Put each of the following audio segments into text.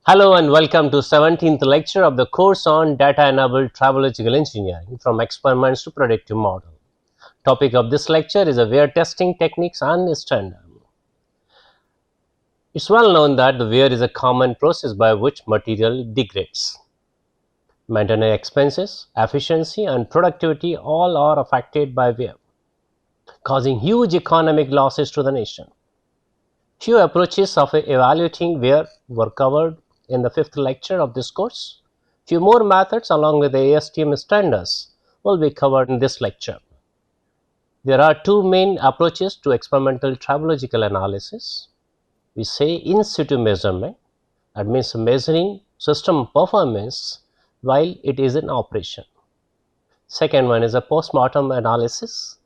Hello and welcome to 17th lecture of the course on data-enabled tribological engineering from experiments to predictive model. Topic of this lecture is wear testing techniques and standard. It's well known that the wear is a common process by which material degrades. Maintenance expenses, efficiency and productivity all are affected by wear, causing huge economic losses to the nation. Few approaches of evaluating wear were covered in the 5th lecture of this course. Few more methods along with the ASTM standards will be covered in this lecture. There are two main approaches to experimental tribological analysis. We say in situ measurement, that means measuring system performance while it is in operation. Second one is a post-mortem analysis,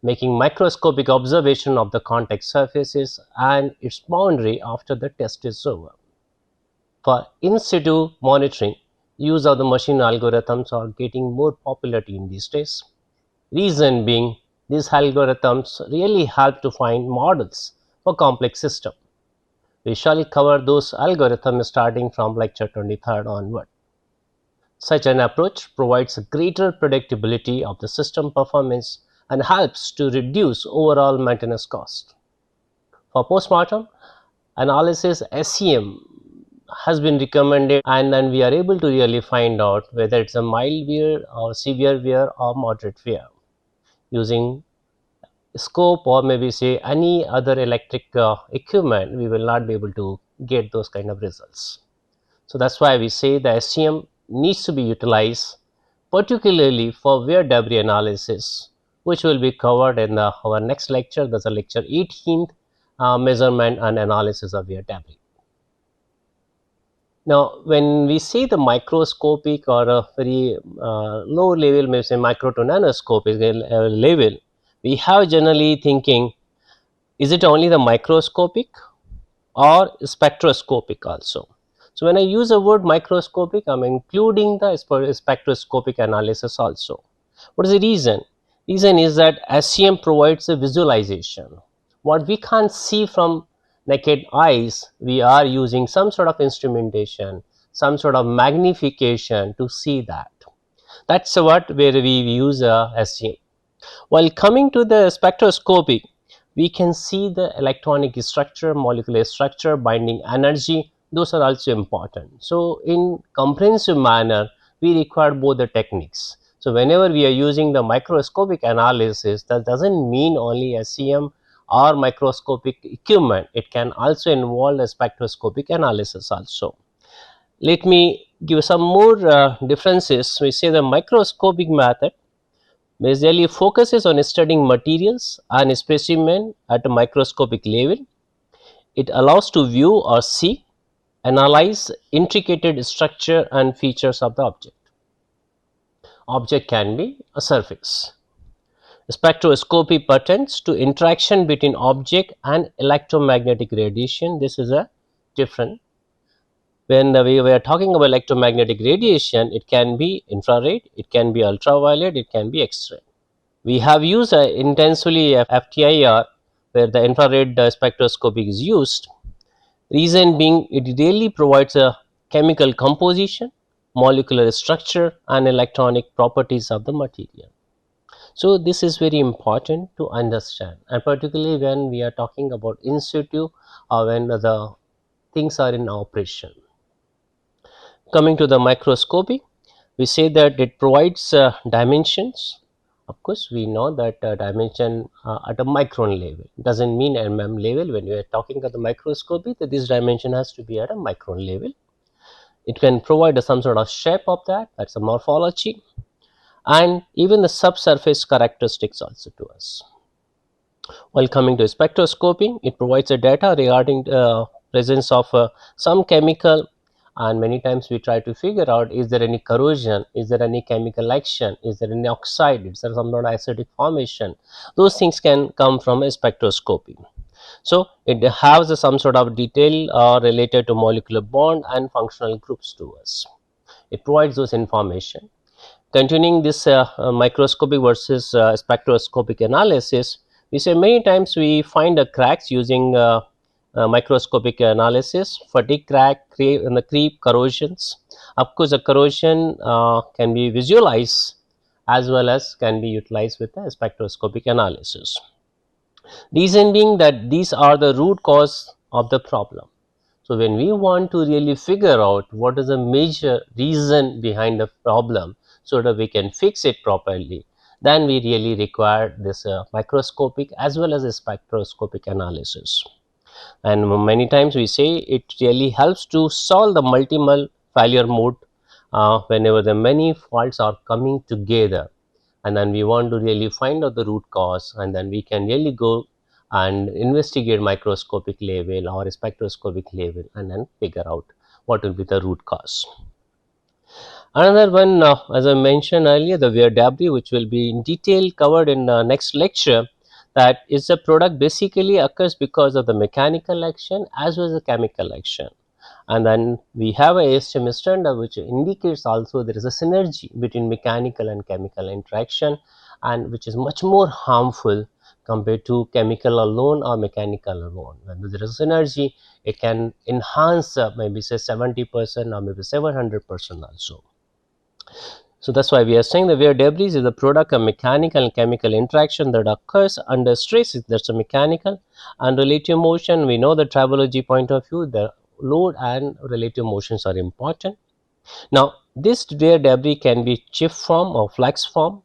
making microscopic observation of the contact surfaces and its boundary after the test is over. For in situ monitoring, use of the machine algorithms are getting more popularity in these days. Reason being, these algorithms really help to find models for complex systems. We shall cover those algorithms starting from lecture 23rd onward. Such an approach provides a greater predictability of the system performance and helps to reduce overall maintenance cost. For postmortem analysis, SEM has been recommended and then we are able to really find out whether it's a mild wear or severe wear or moderate wear. Using scope or maybe say any other electric equipment, we will not be able to get those kind of results. So that's why we say the SEM needs to be utilized particularly for wear debris analysis, which will be covered in our next lecture. That's a lecture 18th, measurement and analysis of wear debris. Now, when we say the microscopic or a very low level, maybe say micro to nanoscopic level, we have generally thinking, is it only the microscopic or spectroscopic also? So when I use the word microscopic, I'm including the spectroscopic analysis also. What is the reason? Reason is that SEM provides a visualization. What we can't see from naked eyes, we are using some sort of instrumentation, some sort of magnification to see that. That's what where we use SEM. While coming to the spectroscopy, we can see the electronic structure, molecular structure, binding energy. Those are also important. So in comprehensive manner, we require both the techniques. So whenever we are using the microscopic analysis, that doesn't mean only SEM or microscopic equipment. It can also involve a spectroscopic analysis also. Let me give some more differences. We say the microscopic method basically focuses on studying materials and specimen at a microscopic level. It allows to view or see, analyze intricate structure and features of the object. Object can be a surface. Spectroscopy pertains to interaction between object and electromagnetic radiation. This is a different. When we were talking about electromagnetic radiation, it can be infrared, it can be ultraviolet, it can be X-ray. We have used intensively FTIR, where the infrared spectroscopy is used. Reason being, it really provides a chemical composition, molecular structure and electronic properties of the material. So this is very important to understand, and particularly when we are talking about in situ or when the things are in operation. Coming to the microscopy, we say that it provides dimensions. Of course, we know that dimension at a micron level doesn't mean level. When you are talking about the microscopy, that this dimension has to be at a micron level. It can provide some sort of shape of that, that's a morphology, and even the subsurface characteristics also to us. While coming to spectroscopy, it provides a data regarding presence of some chemical, and many times we try to figure out, is there any corrosion, is there any chemical action, is there any oxide, is there some sort of acidic formation. Those things can come from a spectroscopy. So it has some sort of detail related to molecular bond and functional groups to us. It provides those information. Continuing this microscopic versus spectroscopic analysis, we say many times we find cracks using microscopic analysis, fatigue, crack, and the creep, corrosions. Of course, the corrosion can be visualized as well as can be utilized with the spectroscopic analysis. Reason being that these are the root cause of the problem. So, when we want to really figure out what is the major reason behind the problem so that we can fix it properly, then we really require this microscopic as well as a spectroscopic analysis. And many times we say it really helps to solve the multiple failure mode whenever the many faults are coming together, and then we want to really find out the root cause, and then we can really go and investigate microscopic level or spectroscopic level and then figure out what will be the root cause. Another one, as I mentioned earlier, the wear debris, which will be in detail covered in the next lecture, that is a product basically occurs because of the mechanical action as well as the chemical action. And then we have a ASTM standard which indicates also there is a synergy between mechanical and chemical interaction, and which is much more harmful compared to chemical alone or mechanical alone. When there is synergy, it can enhance maybe say 70% or maybe 700% also. So that's why we are saying the wear debris is the product of mechanical and chemical interaction that occurs under stress. That's a mechanical. And relative motion, we know the tribology point of view, the load and relative motions are important. Now, this wear debris can be chip form or flex form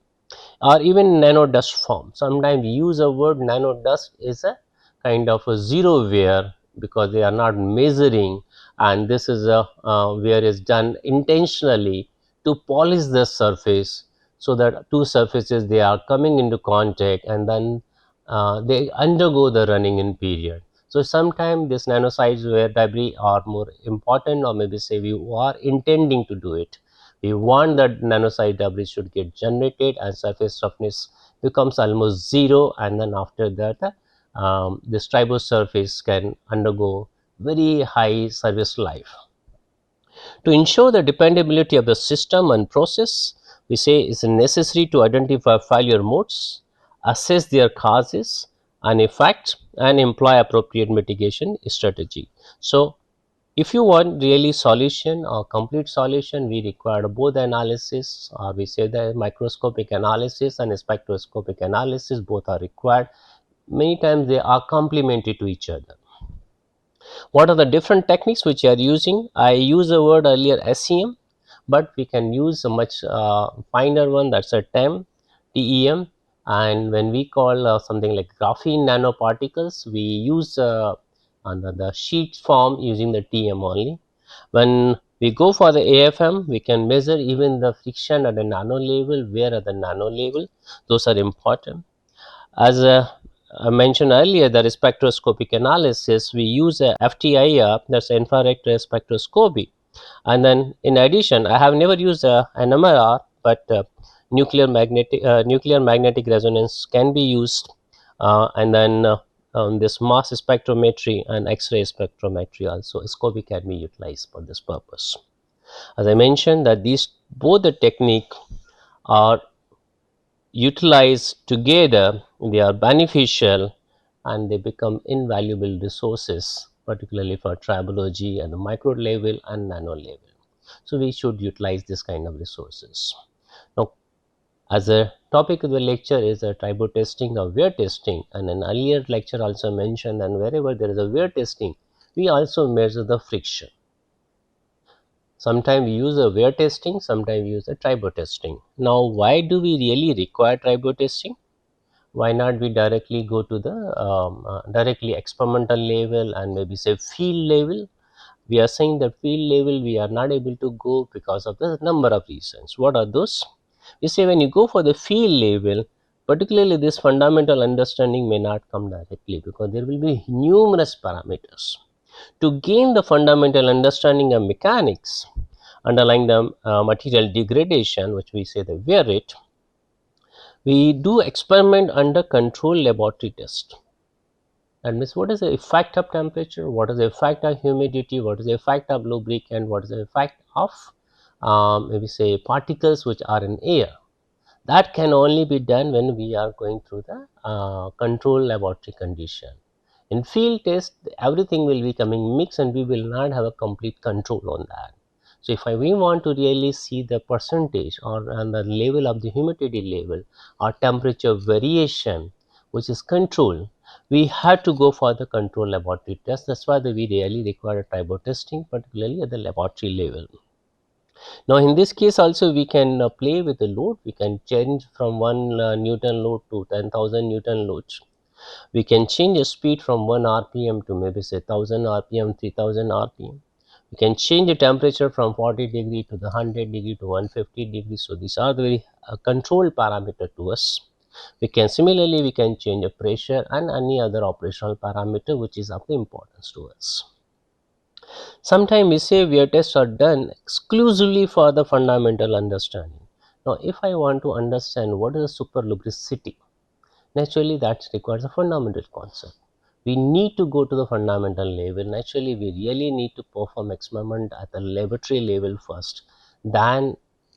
or even nano dust form. Sometimes we use a word nano dust is a kind of a zero wear because they are not measuring, and this is a wear is done intentionally to polish the surface so that two surfaces they are coming into contact, and then they undergo the running in period. So sometimes this nano size wear debris are more important, or maybe say we are intending to do it. We want that nanosite debris should get generated and surface roughness becomes almost zero, and then after that this tribose surface can undergo very high service life. To ensure the dependability of the system and process, we say it is necessary to identify failure modes, assess their causes and effects, and employ appropriate mitigation strategy. So, if you want really solution or complete solution, we require both analysis, or we say the microscopic analysis and spectroscopic analysis, both are required. Many times they are complementary to each other. What are the different techniques which you are using? I use the word earlier SEM, but we can use a much finer one, that's a TEM. And when we call something like graphene nanoparticles, we use under the sheet form using the TM only. When we go for the AFM, we can measure even the friction at the nano level, where at the nano level, those are important. As I mentioned earlier, the spectroscopic analysis, we use a FTIR, that's infrared spectroscopy. And then in addition, I have never used an NMR, but nuclear magnetic resonance can be used, and then this mass spectrometry and X-ray spectrometry also, SCOPy can be utilized for this purpose. As I mentioned that these both the technique are utilized together, they are beneficial and they become invaluable resources, particularly for tribology at the micro level and nano level. So we should utilize this kind of resources. Now, as a topic of the lecture is a tribo testing or wear testing, and an earlier lecture also mentioned, and wherever there is a wear testing, we also measure the friction. Sometimes we use a wear testing, sometimes we use a tribo testing. Now, why do we really require tribo testing? Why not we directly go to the directly experimental level and maybe say field level? We are saying that field level we are not able to go because of the number of reasons. What are those? We say when you go for the field level, particularly this fundamental understanding may not come directly because there will be numerous parameters. To gain the fundamental understanding of mechanics underlying the material degradation, which we say the wear rate, we do experiment under controlled laboratory test. That means what is the effect of temperature, what is the effect of humidity, what is the effect of lubricant, what is the effect of maybe say particles which are in air. That can only be done when we are going through the controlled laboratory condition. In field test, everything will be coming mixed and we will not have a complete control on that. So if we want to really see the percentage or and the level of the humidity level or temperature variation which is controlled, we had to go for the control laboratory test. That's why we really require tribo testing, particularly at the laboratory level. Now in this case also we can play with the load. We can change from 1 Newton load to 10,000 Newton loads. We can change the speed from 1 rpm to maybe say 1000 rpm, 3000 rpm. We can change the temperature from 40 degree to the 100 degree to 150 degree. So these are the very control parameter to us. We can similarly we can change the pressure and any other operational parameter which is of the importance to us. Sometimes behavior tests are done exclusively for the fundamental understanding. Now if I want to understand what is a superlubricity, naturally that requires a fundamental concept. We need to go to the fundamental level. Naturally we really need to perform experiment at the laboratory level first, then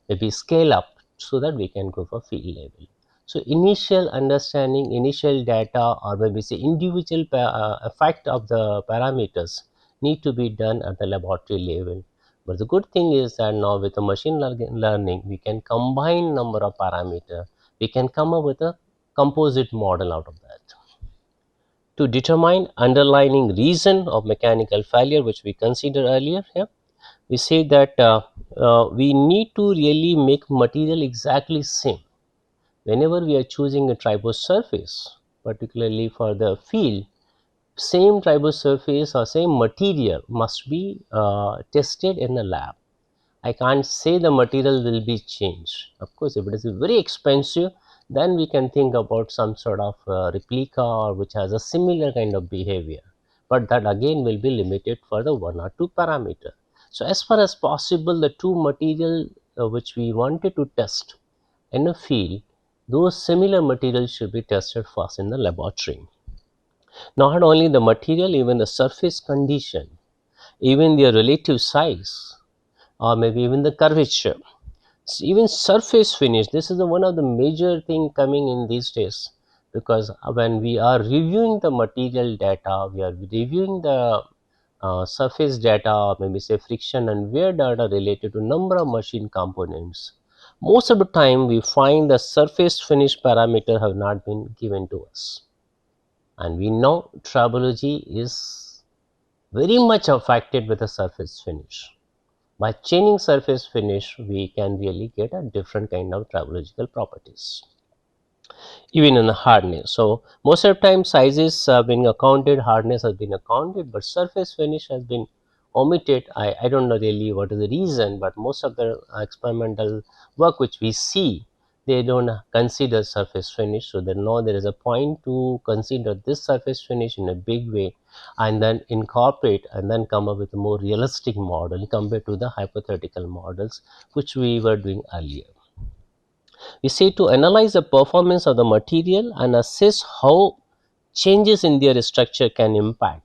maybe scale up so that we can go for field level. So initial understanding, initial data, or maybe say individual effect of the parameters need to be done at the laboratory level. But the good thing is that now with the machine learning we can combine number of parameters. We can come up with a composite model out of that. To determine underlying reason of mechanical failure, which we considered earlier here, we say that we need to really make material exactly same. Whenever we are choosing a tribose surface, particularly for the field, same tribose surface or same material must be tested in the lab. I can't say the material will be changed. Of course, if it is very expensive, then we can think about some sort of replica or which has a similar kind of behavior. But that again will be limited for the 1 or 2 parameter. So as far as possible, the 2 material which we wanted to test in a field, those similar materials should be tested first in the laboratory. Not only the material, even the surface condition, even their relative size, or maybe even the curvature. Even surface finish, this is the one of the major thing coming in these days, because when we are reviewing the material data, we are reviewing the surface data, or maybe say friction and wear data related to number of machine components. Most of the time we find the surface finish parameter have not been given to us, and we know tribology is very much affected with the surface finish. By changing surface finish, we can really get a different kind of tribological properties, even in the hardness. So most of the time sizes have been accounted, hardness has been accounted, but surface finish has been omitted. I don't know really what is the reason, but most of the experimental work which we see, they don't consider surface finish. So they know there is a point to consider this surface finish in a big way and then incorporate and then come up with a more realistic model compared to the hypothetical models which we were doing earlier. We say to analyze the performance of the material and assess how changes in their structure can impact.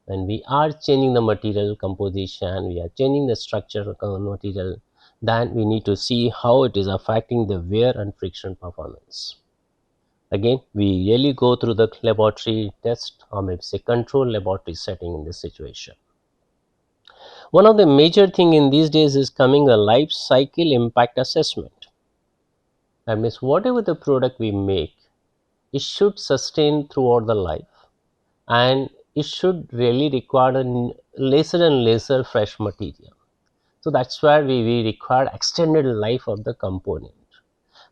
When we are changing the material composition, we are changing the structure of the material, then we need to see how it is affecting the wear and friction performance. Again, we really go through the laboratory test, or maybe say control laboratory setting in this situation. One of the major thing in these days is coming a life cycle impact assessment. That means whatever the product we make, it should sustain throughout the life, and it should really require a lesser and lesser fresh material. So that's where we require extended life of the component.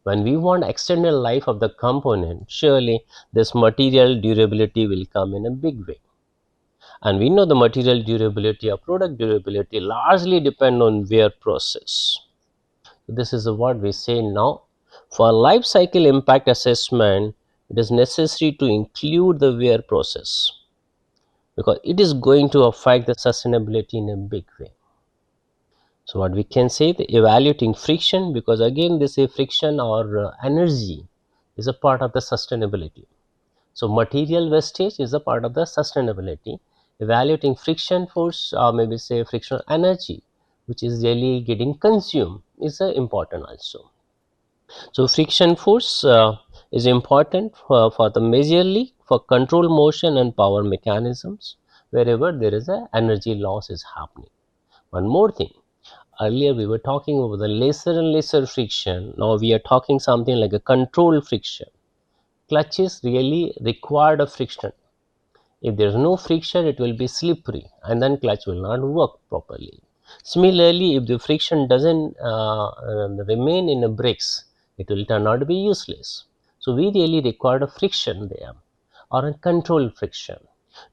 When we want extended life of the component, surely this material durability will come in a big way. And we know the material durability or product durability largely depend on wear process. This is what we say now. For life cycle impact assessment, it is necessary to include the wear process because it is going to affect the sustainability in a big way. So what we can say, the evaluating friction, because again this friction or energy is a part of the sustainability. So material wastage is a part of the sustainability. Evaluating friction force or maybe say frictional energy which is really getting consumed is important also. So friction force is important for the majorly for control motion and power mechanisms wherever there is a energy loss is happening. One more thing, earlier we were talking about the lesser and lesser friction, now we are talking something like a control friction. Clutches really require a friction. If there is no friction, it will be slippery and then clutch will not work properly. Similarly, if the friction doesn't remain in the brakes, it will turn out to be useless. So we really require a friction there or a controlled friction.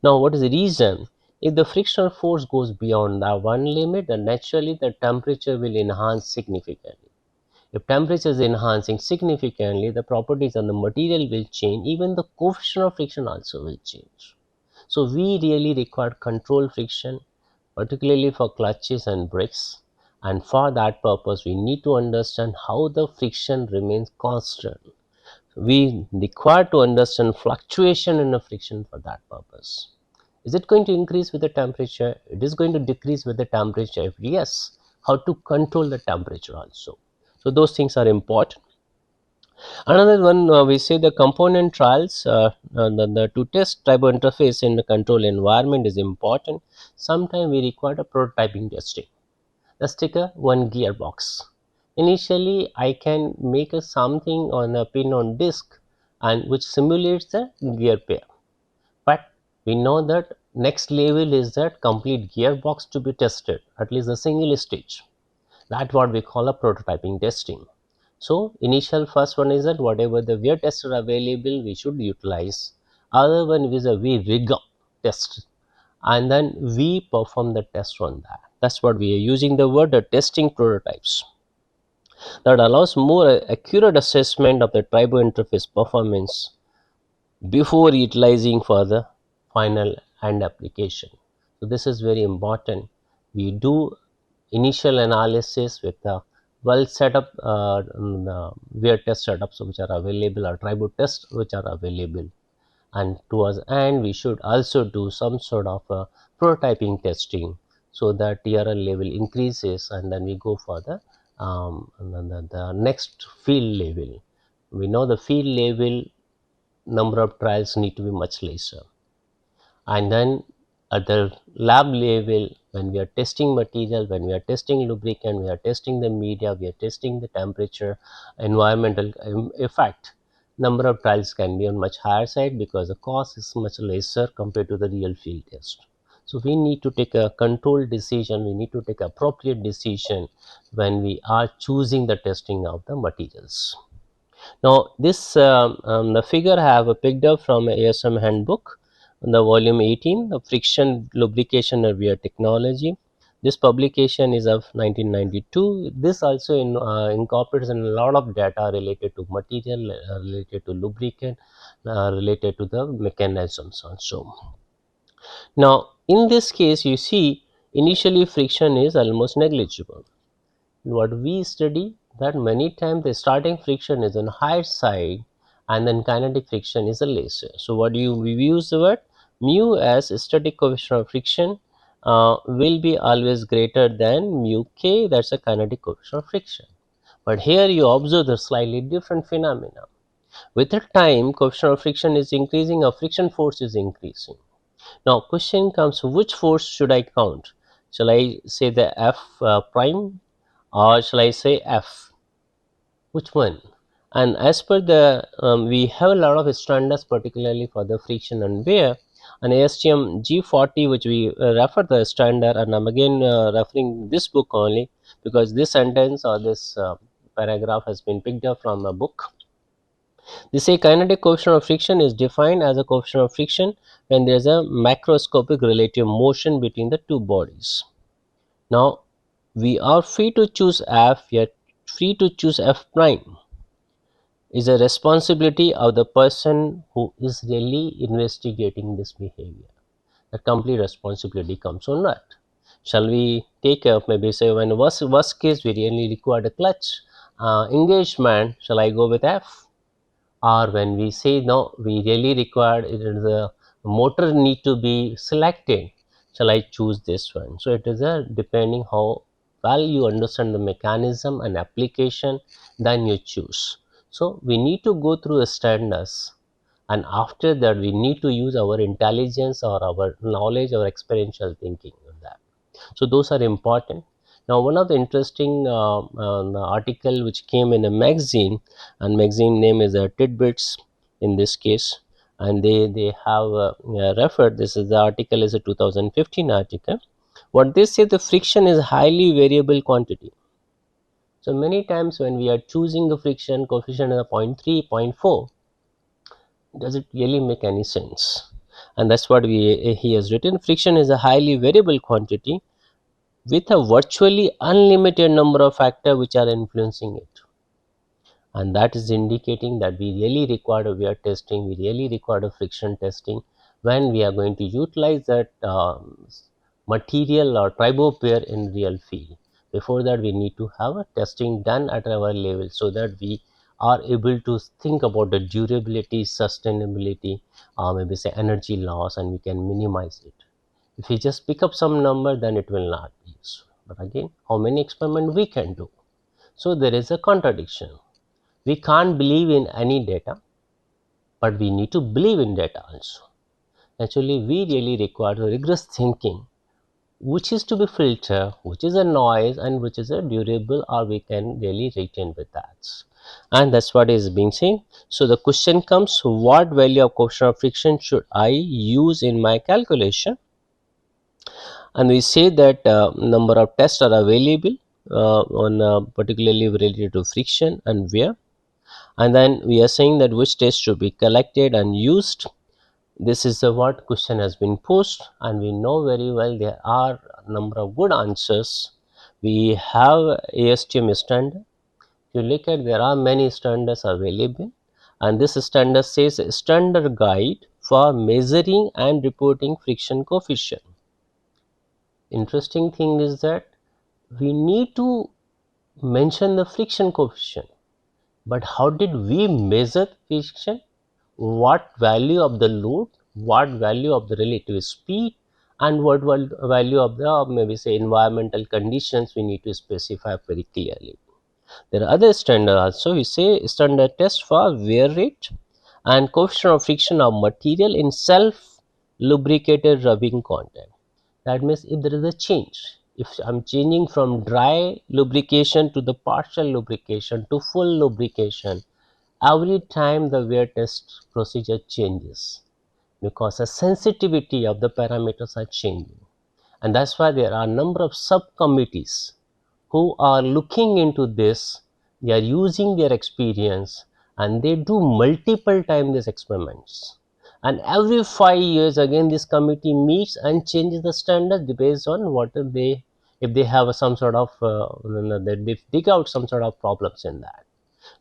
Now, what is the reason? If the frictional force goes beyond the one limit, then naturally the temperature will enhance significantly. If temperature is enhancing significantly, the properties of the material will change, even the coefficient of friction also will change. So we really require control friction, particularly for clutches and brakes. And for that purpose, we need to understand how the friction remains constant. We require to understand fluctuation in the friction for that purpose. Is it going to increase with the temperature? It is going to decrease with the temperature. If yes, how to control the temperature also. So those things are important. Another one, we say the component trials, to test turbo interface in the control environment is important. Sometimes we require a prototyping testing. Let's take a one gearbox. Initially, I can make a something on a pin on disc and which simulates the gear pair. But we know that next level is that complete gearbox to be tested, at least a single stage. That's what we call a prototyping testing. So initial first one is that whatever the wear tests are available, we should utilize. Other one is a we rig up test, and then we perform the test on that. That's what we are using the word testing prototypes. That allows more accurate assessment of the turbo interface performance before utilizing for the final end application. So this is very important. We do initial analysis with the well set up wear test setups which are available or turbo tests which are available, and towards end we should also do some sort of prototyping testing so that TRL level increases and then we go for the next field level. We know the field level number of trials need to be much lesser, and then at the lab level when we are testing material, when we are testing lubricant, we are testing the media, we are testing the temperature, environmental effect, number of trials can be on much higher side because the cost is much lesser compared to the real field test. So we need to take a controlled decision, we need to take appropriate decision when we are choosing the testing of the materials. Now this the figure I have picked up from ASM handbook, the volume 18, the friction lubrication and wear technology. This publication is of 1992. This also incorporates a lot of data related to material, related to lubricant, related to the mechanisms also. Now in this case you see initially friction is almost negligible. What we study that many times the starting friction is on higher side and then kinetic friction is a lesser. So what do we use the word mu as static coefficient of friction will be always greater than mu k, that's a kinetic coefficient of friction. But here you observe the slightly different phenomena. With the time coefficient of friction is increasing, a friction force is increasing. Now question comes, which force should I count? Shall I say the F prime or shall I say F? Which one? And as per the we have a lot of standards particularly for the friction and wear, and ASTM G40 which we refer the standard, and I'm again referring this book only because this sentence or this paragraph has been picked up from a book. They say kinetic coefficient of friction is defined as a coefficient of friction when there is a macroscopic relative motion between the two bodies. Now we are free to choose F, yet free to choose F prime is a responsibility of the person who is really investigating this behavior. The complete responsibility comes on that. Shall we take maybe say when worst case we really require a clutch engagement, shall I go with F? Or when we say no, we really require the motor need to be selected, shall I choose this one? So it is a depending how well you understand the mechanism and application, then you choose. So we need to go through the standards, and after that we need to use our intelligence or our knowledge or experiential thinking on that. So those are important. Now one of the interesting article which came in a magazine, and magazine name is Tidbits in this case, and they have referred, this is the article is a 2015 article. What they say, the friction is highly variable quantity. So many times when we are choosing a friction coefficient as a 0.3, 0.4, does it really make any sense? And that's what he has written. Friction is a highly variable quantity with a virtually unlimited number of factors which are influencing it. And that is indicating that we really require a wear testing, we really require a friction testing when we are going to utilize that material or tribopair in real field. Before that, we need to have a testing done at our level so that we are able to think about the durability, sustainability, maybe say energy loss, and we can minimize it. If we just pick up some number, then it will not be useful. But again, how many experiments we can do? So there is a contradiction. We can't believe in any data, but we need to believe in data also. Actually, we really require rigorous thinking, which is to be filtered, which is a noise, and which is a durable, or we can really retain with that. And that's what is being seen. So the question comes, what value of coefficient of friction should I use in my calculation? And we say that number of tests are available on particularly related to friction and wear. And then we are saying that which test should be collected and used. This is the what question has been posed, and we know very well there are a number of good answers. We have ASTM standard. If you look at, there are many standards available, and this standard says standard guide for measuring and reporting friction coefficient. Interesting thing is that we need to mention the friction coefficient, but how did we measure friction? What value of the load, what value of the relative speed, and what value of the maybe say environmental conditions we need to specify very clearly. There are other standard also. We say standard test for wear rate and coefficient of friction of material in self lubricated rubbing content. That means if there is a change, if I'm changing from dry lubrication to the partial lubrication to full lubrication, every time the wear test procedure changes, because the sensitivity of the parameters are changing. And that's why there are a number of subcommittees who are looking into this. They are using their experience, and they do multiple times these experiments, and every 5 years again this committee meets and changes the standard based on what they, if they have some sort of they dig out some sort of problems in that,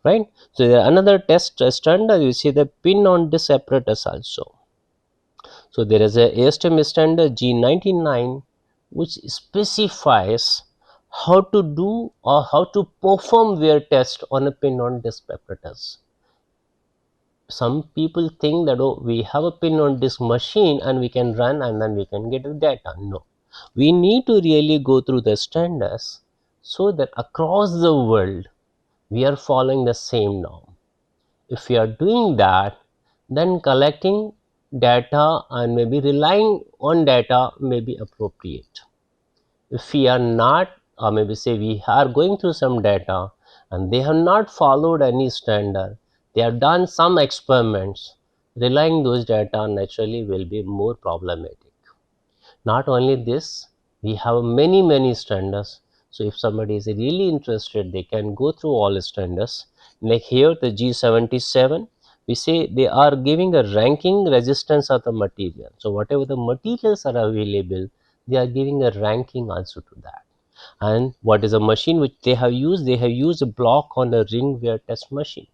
right? So another test standard, you see the pin on disc apparatus also. So there is a ASTM standard G99 which specifies how to do or how to perform wear test on a pin on disc apparatus. Some people think that, oh, we have a pin on disc machine and we can run and then we can get the data. No, we need to really go through the standards so that across the world we are following the same norm. If we are doing that, then collecting data and maybe relying on data may be appropriate. If we are not, or maybe say we are going through some data and they have not followed any standard, they have done some experiments, relying those data naturally will be more problematic. Not only this, we have many standards. So if somebody is really interested, they can go through all the standards. Like here the G77, we say they are giving a ranking resistance of the material. So whatever the materials are available, they are giving a ranking also to that. And what is a machine which they have used? They have used a block on a ring wear test machine.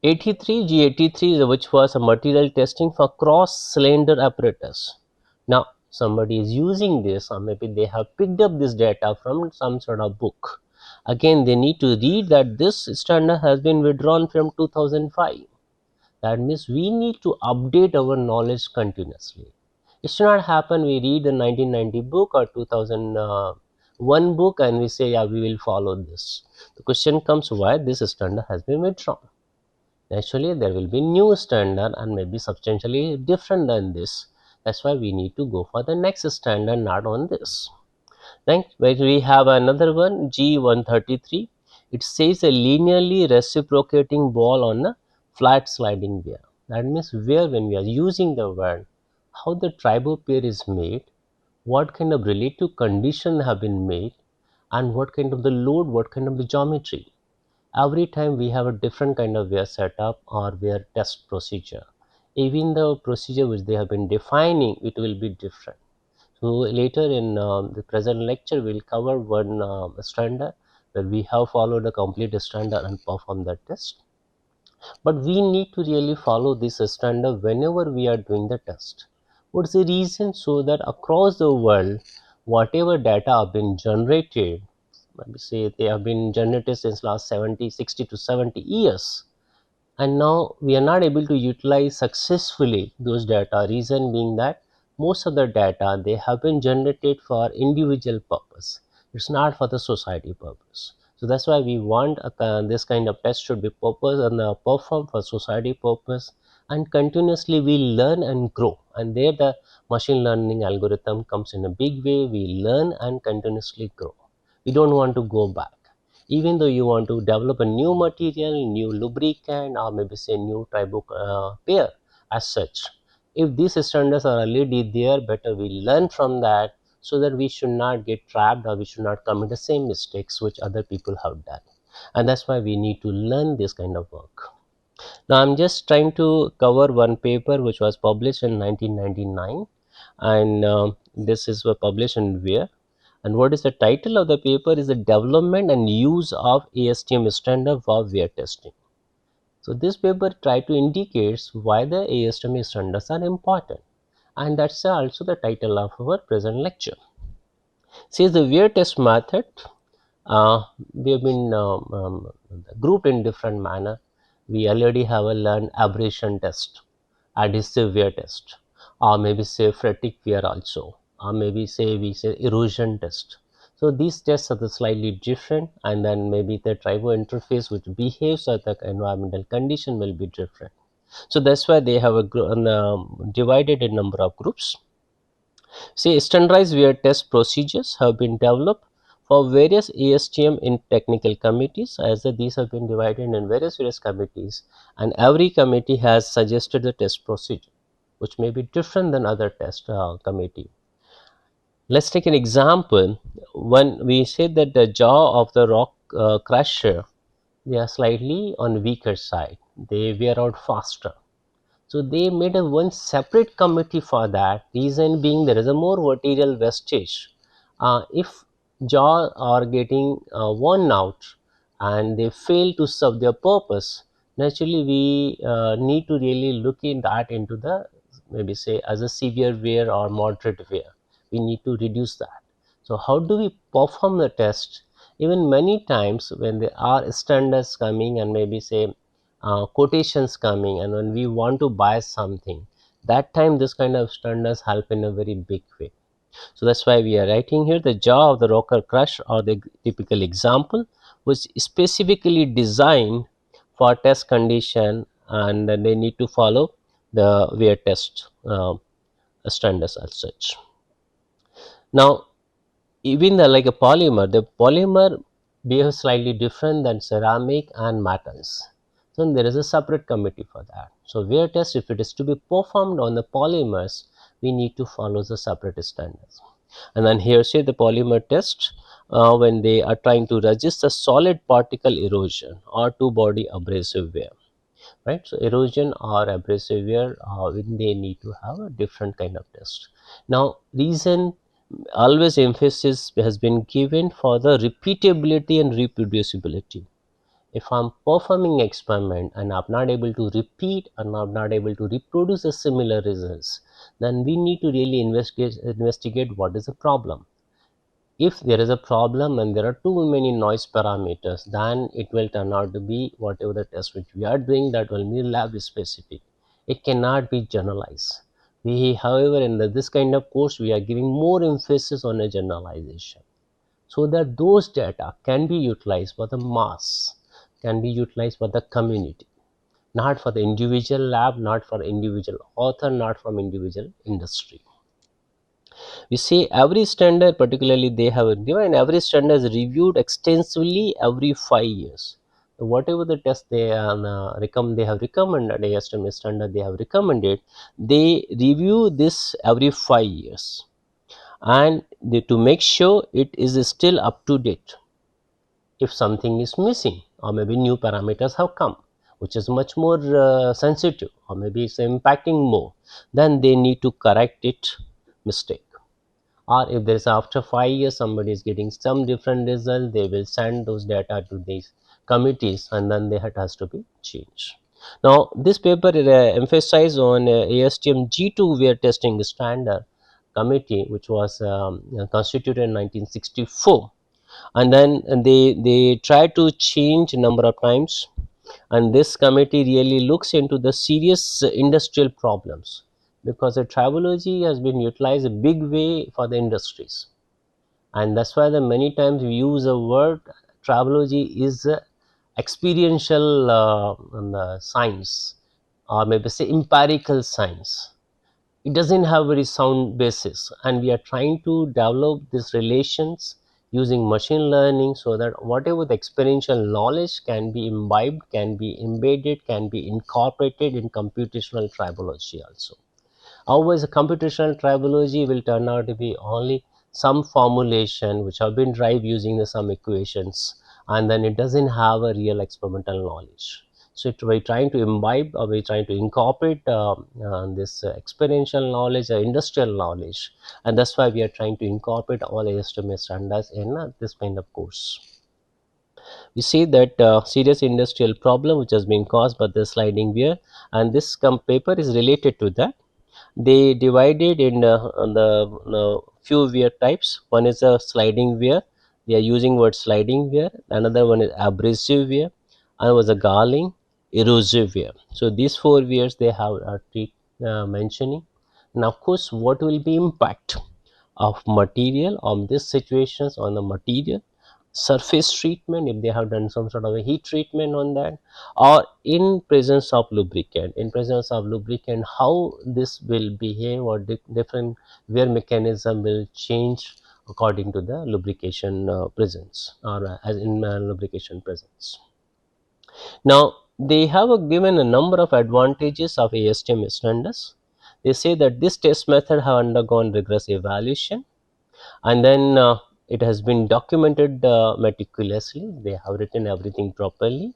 83 G83, which was a material testing for cross cylinder apparatus. Now somebody is using this, or maybe they have picked up this data from some sort of book. Again, they need to read that this standard has been withdrawn from 2005. That means we need to update our knowledge continuously. It should not happen we read the 1990 book or 2000 one book and we say, yeah, we will follow this. The question comes, why this standard has been withdrawn? Naturally, there will be new standard and maybe substantially different than this. That's why we need to go for the next standard, not on this. Right? Where we have another one, G133. It says a linearly reciprocating ball on a flat sliding weir. That means where when we are using the word, how the tribopair is made, what kind of relative condition have been made, and what kind of the load, what kind of the geometry. Every time we have a different kind of wear setup or wear test procedure. Even the procedure which they have been defining, it will be different. So later in the present lecture, we'll cover one standard where we have followed a complete standard and perform the test. But we need to really follow this standard whenever we are doing the test. What's the reason? So that across the world, whatever data have been generated, let me say they have been generated since last 70, 60 to 70 years, and now we are not able to utilize successfully those data. Reason being that most of the data they have been generated for individual purpose, it's not for the society purpose. So that's why we want this kind of test should be purpose and performed for society purpose, and continuously we learn and grow, and there the machine learning algorithm comes in a big way. We learn and continuously grow. We don't want to go back. Even though you want to develop a new material, new lubricant, or maybe say new tribo pair as such, if these standards are already there, better we learn from that, so that we should not get trapped or we should not commit the same mistakes which other people have done. And that's why we need to learn this kind of work. Now I'm just trying to cover one paper which was published in 1999, and this is published in where, and what is the title of the paper is the development and use of ASTM standard for wear testing. So this paper try to indicate why the ASTM standards are important, and that's also the title of our present lecture. Says the wear test method, uh, we have been grouped in different manner. We already have a learned abrasion test, adhesive wear test, or maybe say phoretic wear also, or maybe say we say erosion test. So these tests are the slightly different, and then maybe the tribo interface which behaves at the environmental condition will be different. So that's why they have a divided a number of groups. See, standardized wear test procedures have been developed for various ASTM in technical committees, as these have been divided in various committees, and every committee has suggested the test procedure, which may be different than other test committee. Let's take an example. When we say that the jaw of the rock crusher, they are slightly on weaker side, they wear out faster. So they made a one separate committee for that. Reason being there is a more material wastage. If jaw are getting worn out and they fail to serve their purpose, naturally we need to really look in that into the maybe say as a severe wear or moderate wear. We need to reduce that. So how do we perform the test? Even many times when there are standards coming and maybe say quotations coming, and when we want to buy something, that time this kind of standards help in a very big way. So that's why we are writing here the jaw of the rocker crush or the typical example was specifically designed for test condition, and then they need to follow the wear test standards as such. Now even like a polymer, the polymer behaves slightly different than ceramic and metals. So there is a separate committee for that. So wear test, if it is to be performed on the polymers, we need to follow the separate standards. And then here say the polymer test, when they are trying to register solid particle erosion or two body abrasive wear, right? So erosion or abrasive wear, they need to have a different kind of test. Now reason, always emphasis has been given for the repeatability and reproducibility. If I'm performing experiment and I'm not able to repeat and I'm not able to reproduce a similar results, then we need to really investigate what is the problem. If there is a problem and there are too many noise parameters, then it will turn out to be whatever the test which we are doing, that will be lab specific. It cannot be generalized. We, however, in this kind of course, we are giving more emphasis on a generalization. so that those data can be utilized for the mass, can be utilized for the community, not for the individual lab, not for individual author, not from individual industry. We say every standard, particularly they have given, every standard is reviewed extensively every 5 years. So whatever the test they they have recommended, ASTM standard they have recommended, they review this every 5 years, and to make sure it is still up to date. If something is missing, or maybe new parameters have come which is much more sensitive, or maybe it's impacting more, then they need to correct it mistake. Or if there is after 5 years somebody is getting some different result, they will send those data to these committees, and then they has to be changed. Now this paper emphasized on ASTM G2 wear testing standard committee, which was constituted in 1964, and then they try to change a number of times, and this committee really looks into the serious industrial problems, because the tribology has been utilized a big way for the industries, and that's why the many times we use a word tribology is experiential science, or maybe say empirical science. It doesn't have very sound basis, and we are trying to develop these relations using machine learning, so that whatever the experiential knowledge can be imbibed, can be embedded, can be incorporated in computational tribology also. Always a computational tribology will turn out to be only some formulation which have been derived using some equations, and then it doesn't have a real experimental knowledge. So we're trying to imbibe, or we're trying to incorporate this experiential knowledge, industrial knowledge, and that's why we are trying to incorporate all ASTM standards in this kind of course. We see that serious industrial problem which has been caused by the sliding wear, and this paper is related to that. They divided in the few wear types. One is a sliding wear. They are using word sliding wear. Another one is abrasive wear. Another was a galling, erosive wear. So these four wears they have mentioning. Now, of course, what will be impact of material on these situations on the material? Surface treatment, if they have done some sort of a heat treatment on that, or in presence of lubricant, how this will behave, or different wear mechanism will change according to the lubrication presence, or as in lubrication presence. Now they have given a number of advantages of ASTM standards. They say that this test method have undergone rigorous evaluation, and then it has been documented meticulously. They have written everything properly.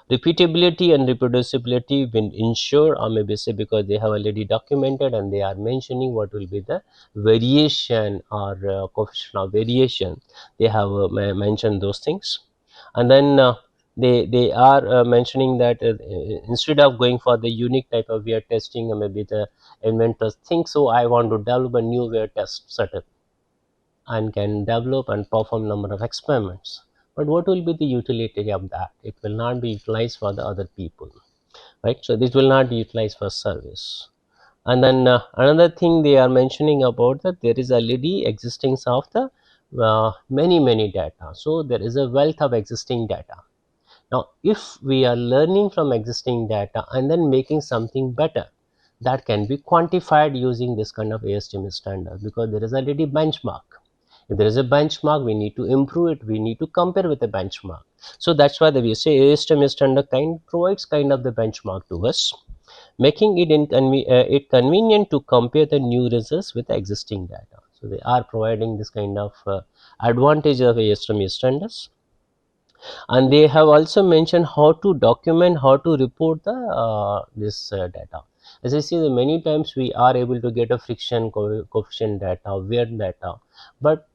Repeatability and reproducibility been ensured, or maybe say because they have already documented, and they are mentioning what will be the variation, or coefficient of variation. They have mentioned those things, and then they are mentioning that instead of going for the unique type of wear testing, or maybe the inventors think, so I want to develop a new wear test setup, and can develop and perform number of experiments. But what will be the utility of that? It will not be utilized for the other people, right? So this will not be utilized for service. And then another thing they are mentioning about that there is already existence of the many data. So there is a wealth of existing data. Now, if we are learning from existing data and then making something better, that can be quantified using this kind of ASTM standard, because there is already benchmark. If there is a benchmark, we need to improve it. We need to compare with the benchmark. So that's why we say ASTM standard provides kind of the benchmark to us, making it convenient to compare the new results with the existing data. So they are providing this kind of advantage of ASTM standards. And they have also mentioned how to document, how to report the this data. As I see, many times we are able to get a friction coefficient data, wear data, but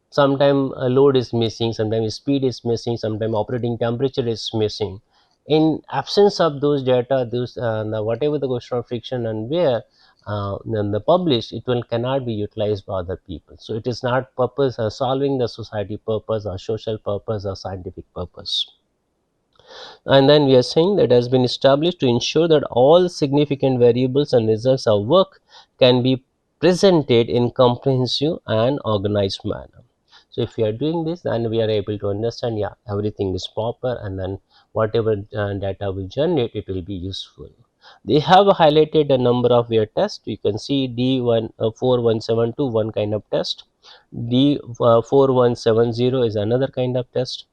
sometimes a load is missing, sometimes speed is missing, sometimes operating temperature is missing. In absence of those data, those whatever the question of friction and wear then the published, it will cannot be utilized by other people. So it is not purpose solving the society purpose, or social purpose, or scientific purpose. And then we are saying that has been established to ensure that all significant variables and results of work can be presented in comprehensive and organized manner. So if we are doing this, then we are able to understand, yeah, everything is proper, and then whatever data we generate, it will be useful. They have highlighted a number of their tests. You can see D4172 one kind of test, D4170 is another kind of test,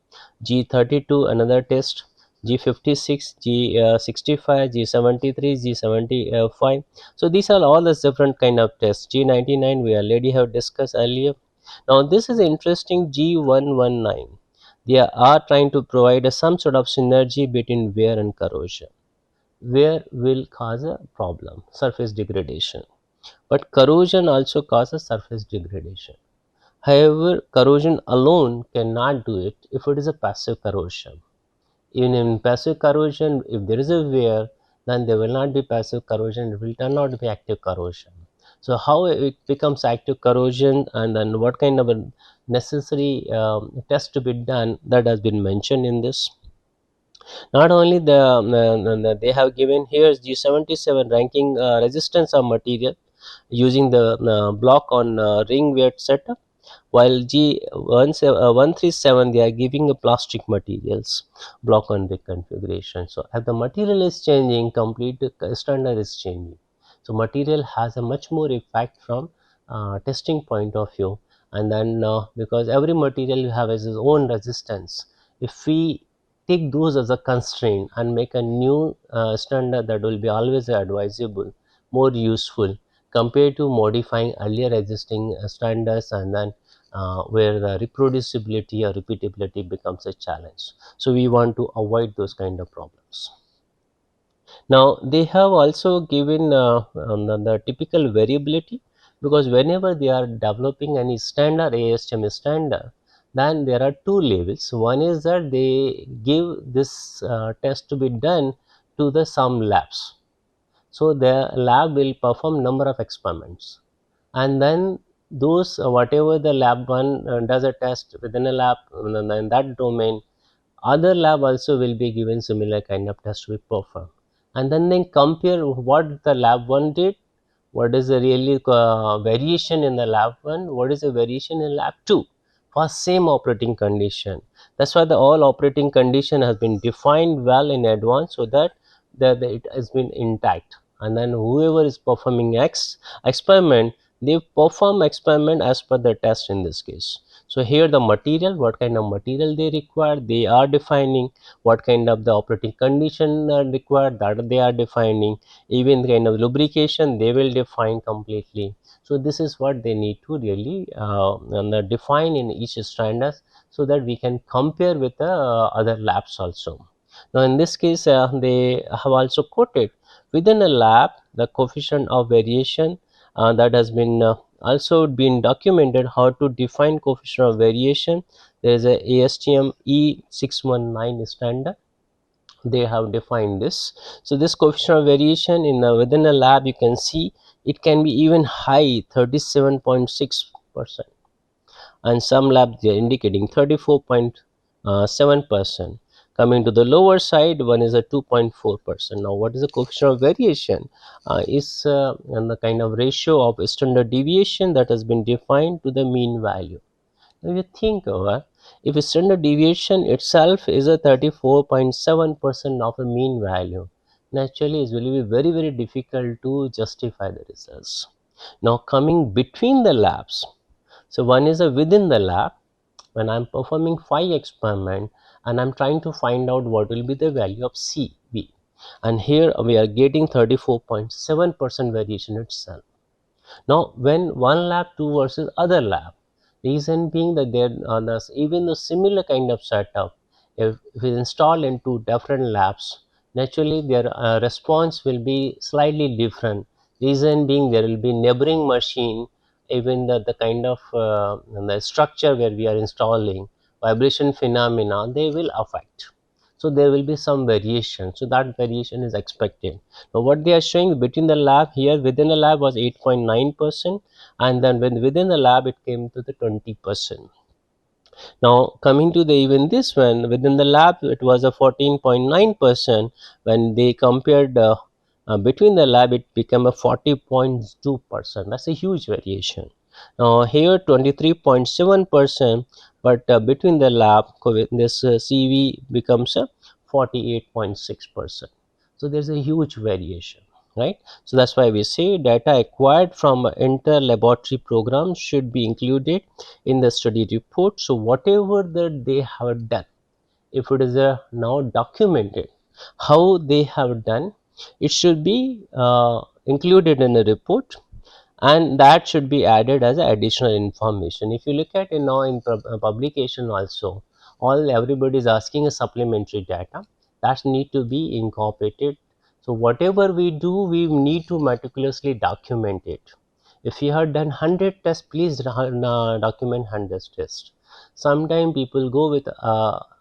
G32 another test, G56, G65, G73, G75. So these are all the different kind of tests. G99 we already have discussed earlier. Now this is interesting, G119. They are trying to provide some sort of synergy between wear and corrosion. Wear will cause a problem, surface degradation, but corrosion also causes surface degradation. However, corrosion alone cannot do it if it is a passive corrosion. Even in passive corrosion, if there is a wear, then there will not be passive corrosion, it will turn out to be active corrosion. So how it becomes active corrosion, and then what kind of a necessary test to be done, that has been mentioned in this. Not only they have given here G77 ranking resistance of material using the block on ring weight setup, while G137 they are giving a plastic materials block on ring configuration. So as the material is changing, complete standard is changing. So material has a much more effect from testing point of view, and then because every material has its own resistance, if we take those as a constraint and make a new standard, that will be always advisable, more useful compared to modifying earlier existing standards, and then where the reproducibility or repeatability becomes a challenge. So we want to avoid those kind of problems. Now they have also given the typical variability, because whenever they are developing any standard ASTM standard, then there are two levels. One is that they give this test to be done to the some labs. So the lab will perform number of experiments, and then those whatever the lab one does a test within a lab in that domain, other lab also will be given similar kind of test we perform, and then they compare what the lab 1 did, what is the really variation in the lab 1, what is the variation in lab 2 for same operating condition. That's why the all operating condition has been defined well in advance, so that it has been intact, and then whoever is performing X experiment, they perform experiment as per the test in this case. So here the material, what kind of material they require, they are defining. What kind of the operating condition required, that they are defining. Even the kind of lubrication they will define completely. So this is what they need to really define in each standard, so that we can compare with the other labs also. Now in this case they have also quoted within a lab the coefficient of variation that has been also been documented how to define coefficient of variation. There is a ASTM E619 standard, they have defined this. So this coefficient of variation in within a lab, you can see it can be even high 37.6%, and some labs they are indicating 34.7%. Coming to the lower side, one is a 2.4%. Now what is the coefficient of variation? Is the kind of ratio of standard deviation that has been defined to the mean value. Now you think over, if standard deviation itself is a 34.7% of a mean value, naturally it will be very difficult to justify the results. Now coming between the labs, so one is a within the lab, when I'm performing 5 experiment and I'm trying to find out what will be the value of CV, and here we are getting 34.7% variation itself. Now when one lab 2 versus other lab, reason being that there are even the similar kind of setup, if we install into different labs, naturally their response will be slightly different. Reason being there will be neighboring machine, even the kind of the structure where we are installing, vibration phenomena they will affect. So there will be some variation, so that variation is expected. Now what they are showing between the lab, here within the lab was 8.9%, and then when within the lab it came to the 20%. Now coming to the even this one, within the lab it was a 14.9%. When they compared between the lab, it became a 40.2%. That's a huge variation. Here 23.7%, but between the lab this CV becomes 48.6%. So there's a huge variation, right? So that's why we say data acquired from inter-laboratory programs should be included in the study report. So whatever that they have done, if it is now documented how they have done, it should be included in the report, and that should be added as additional information. If you look at it now in publication also, all everybody is asking a supplementary data that need to be incorporated. So whatever we do, we need to meticulously document it. If you have done 100 tests, please document 100 tests. Sometimes people go with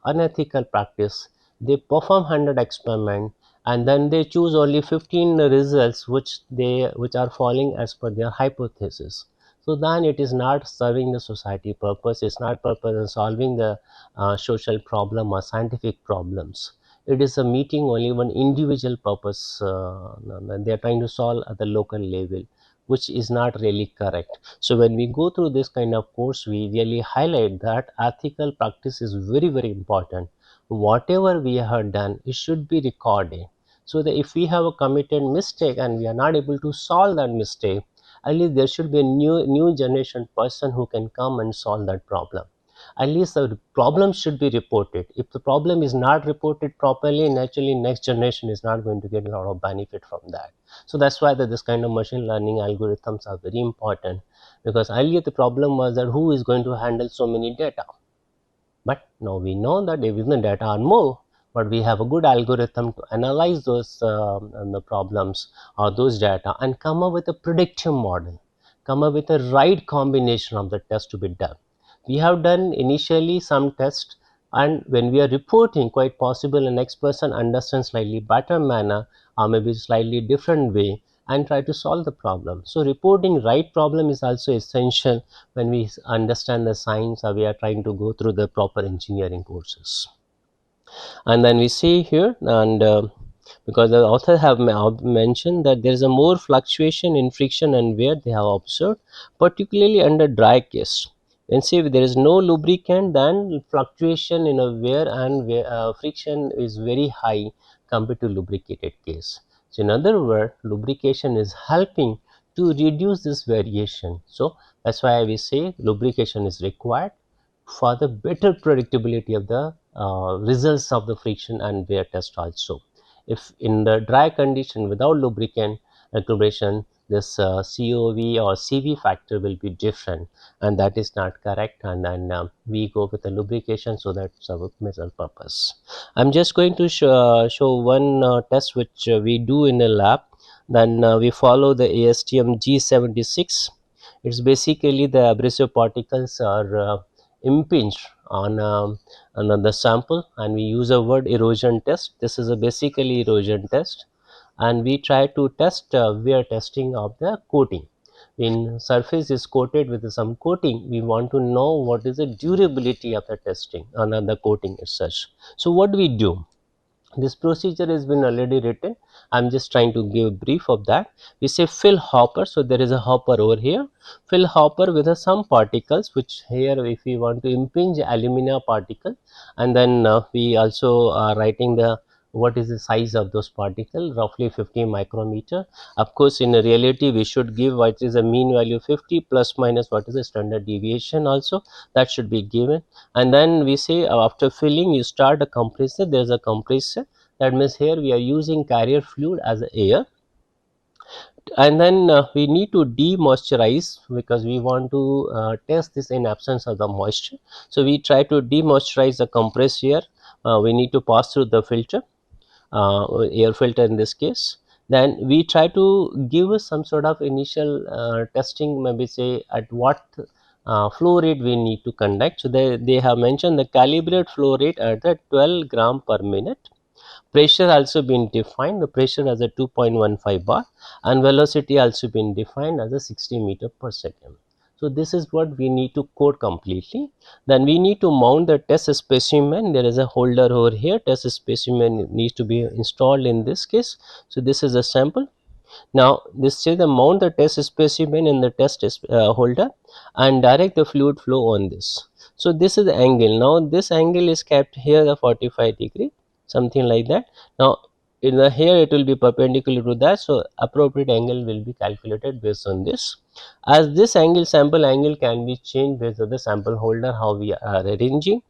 unethical practice. They perform 100 experiment and then they choose only 15 results which are falling as per their hypothesis. So then it is not serving the society purpose. It's not purpose in solving the social problem or scientific problems. It is a meeting only one individual purpose. They are trying to solve at the local level, which is not really correct. So when we go through this kind of course, we really highlight that ethical practice is very, very important. Whatever we have done, it should be recorded, so that if we have a committed mistake and we are not able to solve that mistake, at least there should be a new generation person who can come and solve that problem. At least the problem should be reported. If the problem is not reported properly, naturally next generation is not going to get a lot of benefit from that. So that's why that this kind of machine learning algorithms are very important, because earlier the problem was that who is going to handle so many data. But now we know that even the data are more, but we have a good algorithm to analyze those the problems or those data and come up with a predictive model, come up with a right combination of the test to be done. We have done initially some tests, and when we are reporting, quite possible the next person understands slightly better manner or maybe slightly different way and try to solve the problem. So reporting right problem is also essential when we understand the science or we are trying to go through the proper engineering courses. And then we see here, and because the author have mentioned that there is a more fluctuation in friction and wear they have observed, particularly under dry case. When say there is no lubricant, then fluctuation in a wear and friction is very high compared to lubricated case. So in other words, lubrication is helping to reduce this variation. So that's why we say lubrication is required for the better predictability of the results of the friction and wear test also. If in the dry condition without lubricant lubrication, this COV or CV factor will be different, and that is not correct, and then we go with the lubrication, so that's our major purpose. I'm just going to show one test which we do in the lab. Then we follow the ASTM G76. It's basically the abrasive particles are impinged on the sample, and we use a word erosion test. This is a basically erosion test, and we try to test wear testing of the coating. When surface is coated with some coating, we want to know what is the durability of the testing on the coating as such. So what do we do? This procedure has been already written. I'm just trying to give a brief of that. We say fill hopper. So there is a hopper over here. Fill hopper with some particles, which here if we want to impinge alumina particle, and then we also are writing the what is the size of those particles, roughly 50 micrometer. Of course, in reality, we should give what is a mean value 50 plus minus what is the standard deviation also, that should be given. And then we say after filling, you start a compressor. There is a compressor. That means here we are using carrier fluid as air, and then we need to demoisturize because we want to test this in absence of the moisture. So we try to demoisturize the compressed air. We need to pass through the filter, air filter in this case. Then we try to give some sort of initial testing, maybe say at what flow rate we need to conduct. So they have mentioned the calibrate flow rate at the 12 gram per minute. Pressure also been defined, the pressure as a 2.15 bar, and velocity also been defined as a 60 meter per second. So this is what we need to code completely. Then we need to mount the test specimen. There is a holder over here. Test specimen needs to be installed in this case. So this is a sample. Now this is the mount the test specimen in the test holder and direct the fluid flow on this. So this is the angle. Now this angle is kept here the 45 degree, something like that. Now in the here it will be perpendicular to that, so appropriate angle will be calculated based on this. As this angle, sample angle, can be changed based on the sample holder how we are arranging,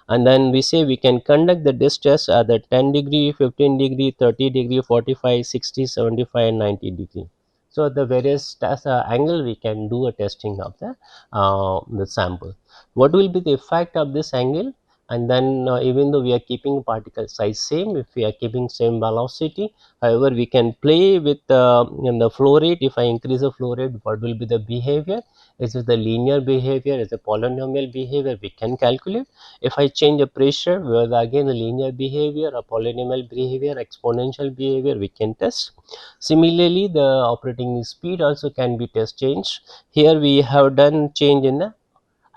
and then we say we can conduct the disk test at the 10 degree, 15 degree, 30 degree, 45, 60, 75 and 90 degree. So the various test angle we can do a testing of the sample. What will be the effect of this angle? And then even though we are keeping particle size same, if we are keeping same velocity, however we can play with in the flow rate. If I increase the flow rate, what will be the behavior? Is it the linear behavior? Is it polynomial behavior? We can calculate. If I change the pressure, whether again a linear behavior, a polynomial behavior, exponential behavior, we can test. Similarly, the operating speed also can be test changed. Here we have done change in the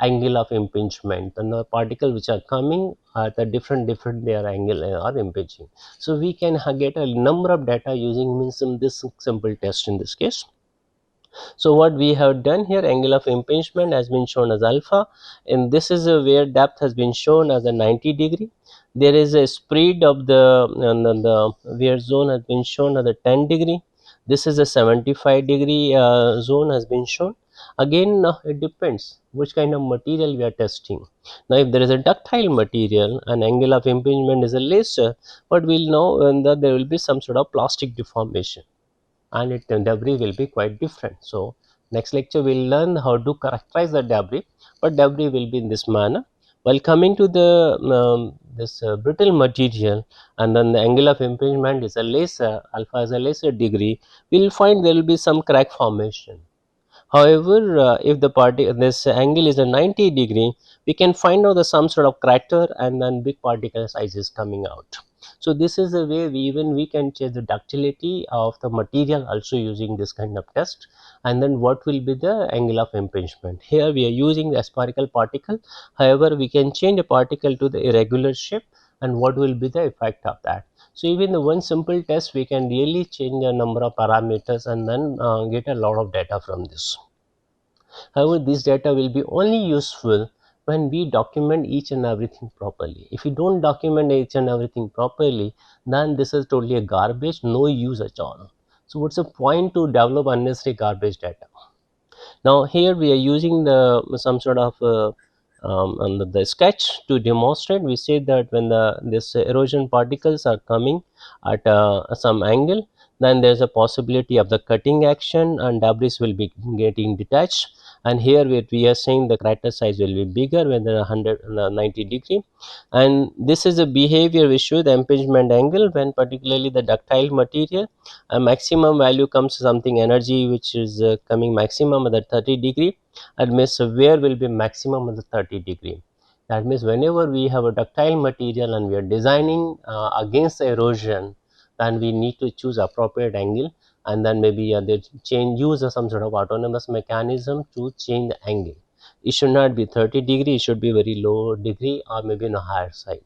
angle of impingement, and the particle which are coming at a different their angle are impinging. So we can get a number of data using means this simple test in this case. So what we have done here, angle of impingement has been shown as alpha, and this is where depth has been shown as a 90 degree. There is a spread of the wear zone has been shown as a 10 degree. This is a 75 degree zone has been shown. Again, it depends which kind of material we are testing. Now, if there is a ductile material, an angle of impingement is a lesser, but we'll know that there will be some sort of plastic deformation, and its debris will be quite different. So next lecture we will learn how to characterize the debris, but debris will be in this manner. While coming to the this brittle material, and then the angle of impingement is a lesser, alpha is a lesser degree, we will find there will be some crack formation. However, if the this angle is a 90 degree, we can find out the some sort of crater and then big particle size is coming out. So this is the way we can check the ductility of the material also using this kind of test. And then what will be the angle of impingement? Here we are using the spherical particle. However, we can change a particle to the irregular shape, and what will be the effect of that? So even the one simple test, we can really change a number of parameters and then get a lot of data from this. However, this data will be only useful when we document each and everything properly. If you don't document each and everything properly, then this is totally a garbage, no use at all. So what's the point to develop unnecessary garbage data? Now here we are using the some sort of the sketch to demonstrate. We say that when this erosion particles are coming at some angle, then there is a possibility of the cutting action and debris will be getting detached. And here we are saying the crater size will be bigger when there are 190 degree, and this is a behavior we show the impingement angle when particularly the ductile material. A maximum value comes something energy which is coming maximum at the 30 degree. That means where will be maximum at the 30 degree. That means whenever we have a ductile material and we are designing against the erosion, then we need to choose appropriate angle, and then maybe they use some sort of autonomous mechanism to change the angle. It should not be 30 degree, it should be very low degree or maybe on a higher side.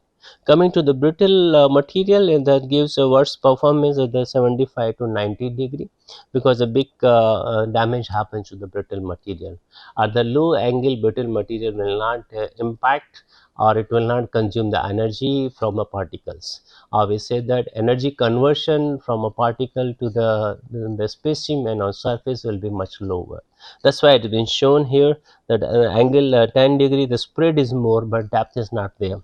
Coming to the brittle material, that gives a worse performance at the 75 to 90 degree, because a big damage happens to the brittle material. At the low angle, brittle material will not impact, or it will not consume the energy from the particles. We say that energy conversion from a particle to the specimen on surface will be much lower. That's why it has been shown here that angle 10 degree, the spread is more, but depth is not there,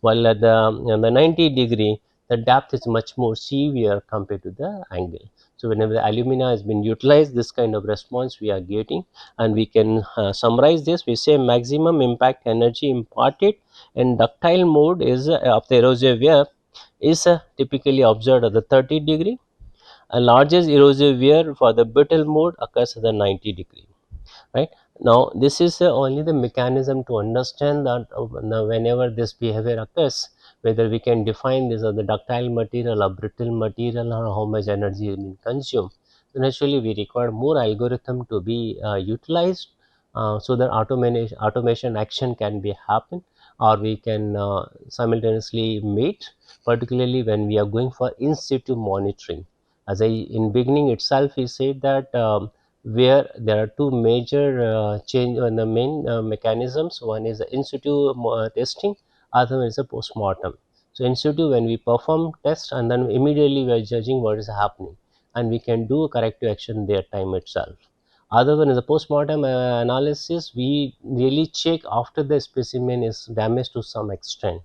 while at the 90 degree the depth is much more severe compared to the angle. So whenever the alumina has been utilized, this kind of response we are getting, and we can summarize this. We say maximum impact energy imparted in ductile mode is of the erosive wear is typically observed at the 30 degree. A largest erosive wear for the brittle mode occurs at the 90 degree. Right now, this is only the mechanism to understand that whenever this behavior occurs, whether we can define this as the ductile material or brittle material, or how much energy is being consumed. So naturally we require more algorithm to be utilized, so that automation action can be happen, or we can simultaneously meet, particularly when we are going for in situ monitoring. As I in beginning itself, we said that where there are two major change in the main mechanisms. One is the in situ testing, other one is a post-mortem. So in situ, when we perform test and then immediately we are judging what is happening, and we can do corrective action there time itself. Other one is a post-mortem analysis. We really check after the specimen is damaged to some extent,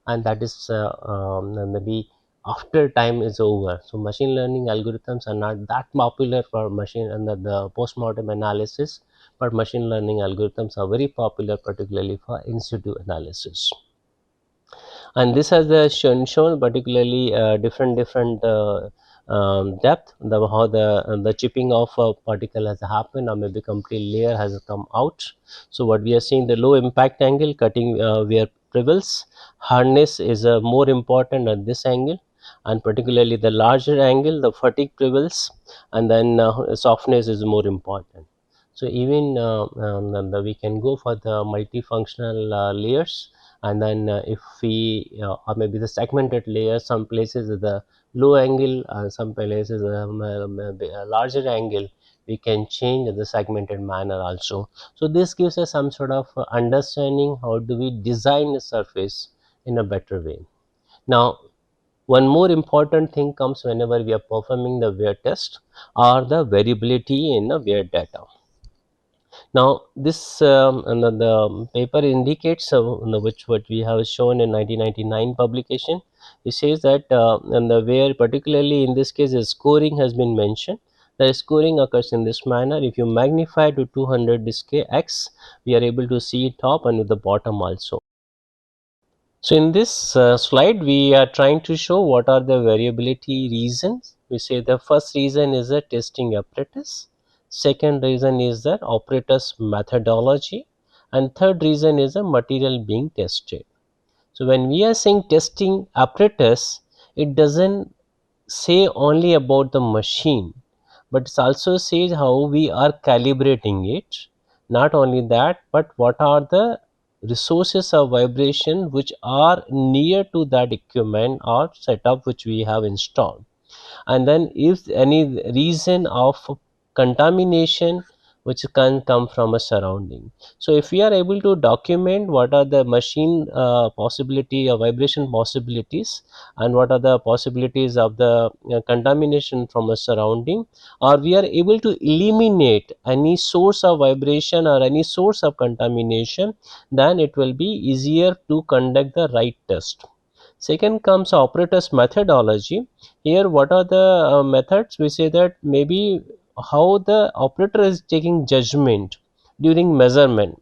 and that is maybe after time is over. So machine learning algorithms are not that popular for machine and the post-mortem analysis, but machine learning algorithms are very popular, particularly for in situ analysis. And this has shown particularly different depth, how the chipping of a particle has happened, or maybe complete layer has come out. So what we are seeing, the low impact angle cutting where prevails, hardness is more important at this angle, and particularly the larger angle, the fatigue prevails, and then softness is more important. So even we can go for the multifunctional layers, and then if we or maybe the segmented layer, some places the low angle, some places a larger angle, we can change the segmented manner also. So this gives us some sort of understanding how do we design a surface in a better way. Now one more important thing comes whenever we are performing the wear test, or the variability in the wear data. Now this the paper indicates which what we have shown in 1999 publication. It says that and the where particularly in this case the scoring has been mentioned. The scoring occurs in this manner. If you magnify to 200 display x, we are able to see top and the bottom also. So in this slide, we are trying to show what are the variability reasons. We say the first reason is the testing apparatus, second reason is the operator's methodology, and third reason is the material being tested. So when we are saying testing apparatus, it doesn't say only about the machine, but it also says how we are calibrating it. Not only that, but what are the resources of vibration which are near to that equipment or setup which we have installed, and then if any reason of contamination which can come from a surrounding. So if we are able to document what are the machine possibility or vibration possibilities, and what are the possibilities of the contamination from a surrounding, or we are able to eliminate any source of vibration or any source of contamination, then it will be easier to conduct the right test. Second comes operator's methodology. Here what are the methods? We say that maybe how the operator is taking judgment during measurement.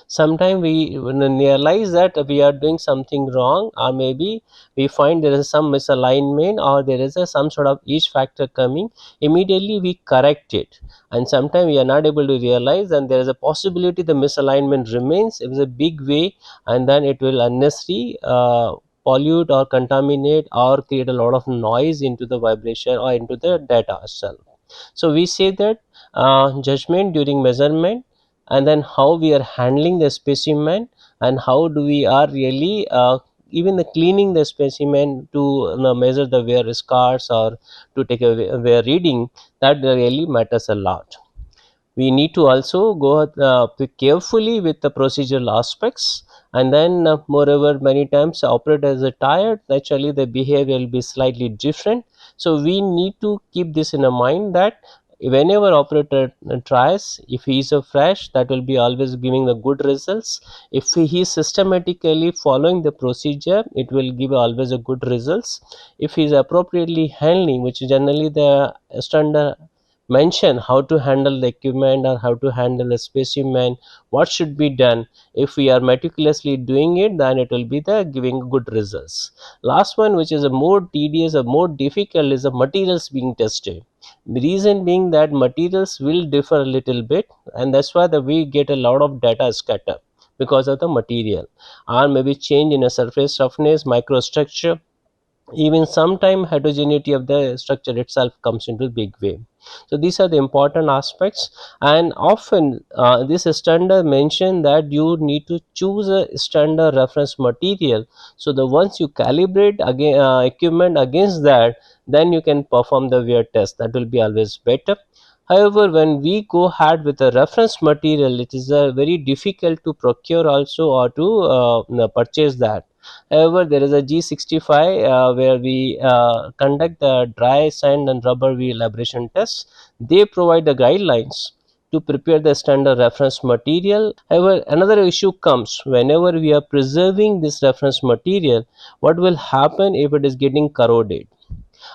Sometimes we realize that we are doing something wrong, or maybe we find there is some misalignment, or there is some sort of each factor coming, immediately we correct it. And sometimes we are not able to realize, and there is a possibility the misalignment remains, it is a big way, and then it will unnecessarily pollute or contaminate or create a lot of noise into the vibration or into the data itself. So we say that judgment during measurement, and then how we are handling the specimen, and how do we are really even the cleaning the specimen to measure the wear scars or to take a wear reading, that really matters a lot. We need to also go carefully with the procedural aspects, and then moreover many times operators are tired, naturally the behavior will be slightly different. So we need to keep this in a mind that whenever operator tries, if he is a fresh, that will be always giving the good results. If he is systematically following the procedure, it will give always a good results. If he is appropriately handling, which generally the standard mention how to handle the equipment or how to handle the specimen, what should be done, if we are meticulously doing it, then it will be the giving good results. Last one, which is a more tedious or more difficult, is the materials being tested. The reason being that materials will differ a little bit, and that's why we get a lot of data scatter because of the material, or maybe change in a surface roughness, microstructure, even sometime heterogeneity of the structure itself comes into big way. So these are the important aspects, and often this standard mention that you need to choose a standard reference material. So the once you calibrate again equipment against that, then you can perform the wear test. That will be always better. However, when we go ahead with a reference material, it is very difficult to procure also or to purchase that. However, there is a G65 where we conduct the dry sand and rubber wheel abrasion tests. They provide the guidelines to prepare the standard reference material. However, another issue comes whenever we are preserving this reference material. What will happen if it is getting corroded?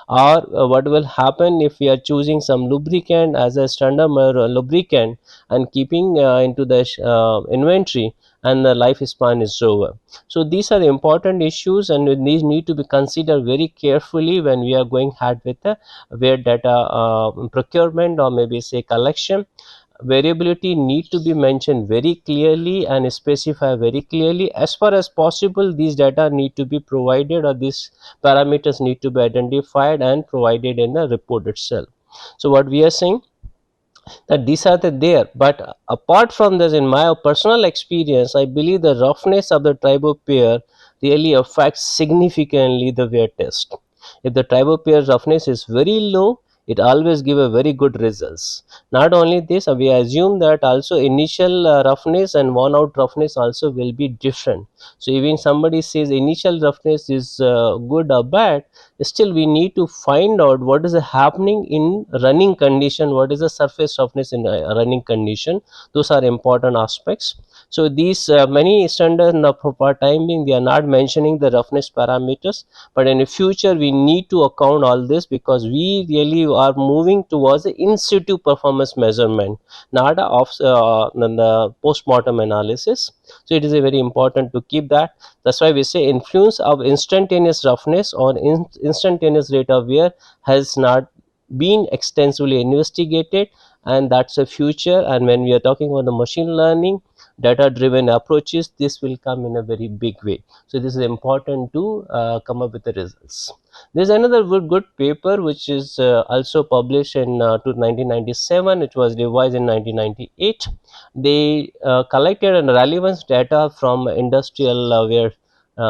Or what will happen if we are choosing some lubricant as a standard lubricant and keeping into the inventory, and the lifespan is over. So these are the important issues, and these need to be considered very carefully when we are going ahead with the wear data procurement, or maybe say collection. Variability need to be mentioned very clearly and specify very clearly. As far as possible, these data need to be provided, or these parameters need to be identified and provided in the report itself. So what we are saying, that these are the there, but apart from this, in my personal experience, I believe the roughness of the tribopair really affects significantly the wear test. If the tribopair roughness is very low, it always give a very good results. Not only this, we assume that also initial roughness and worn out roughness also will be different. So even somebody says initial roughness is good or bad, still we need to find out what is happening in running condition, what is the surface roughness in running condition. Those are important aspects. So these many standards for time being, they are not mentioning the roughness parameters, but in the future we need to account all this, because we really are moving towards the in situ performance measurement, not of the post-mortem analysis. So it is a very important to keep that. That's why we say influence of instantaneous roughness or instantaneous rate of wear has not been extensively investigated, and that's a future. And when we are talking about the machine learning data driven approaches, this will come in a very big way. So this is important to come up with the results. There's another good paper which is also published in 1997. It was revised in 1998. They collected relevance data from industrial wear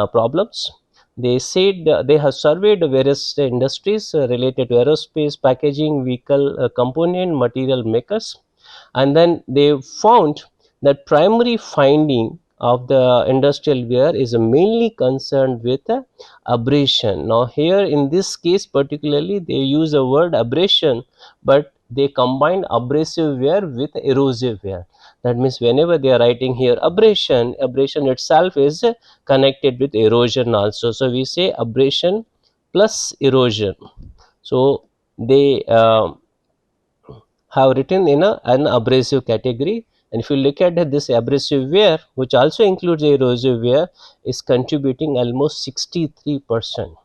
problems. They said they have surveyed various industries related to aerospace, packaging, vehicle component, material makers, and then they found that primary finding of the industrial wear is mainly concerned with abrasion. Now here in this case particularly, they use the word abrasion, but they combine abrasive wear with erosive wear. That means whenever they are writing here abrasion, abrasion itself is connected with erosion also. So we say abrasion plus erosion. So they have written in an abrasive category. And if you look at this abrasive wear, which also includes erosive wear, is contributing almost 63%.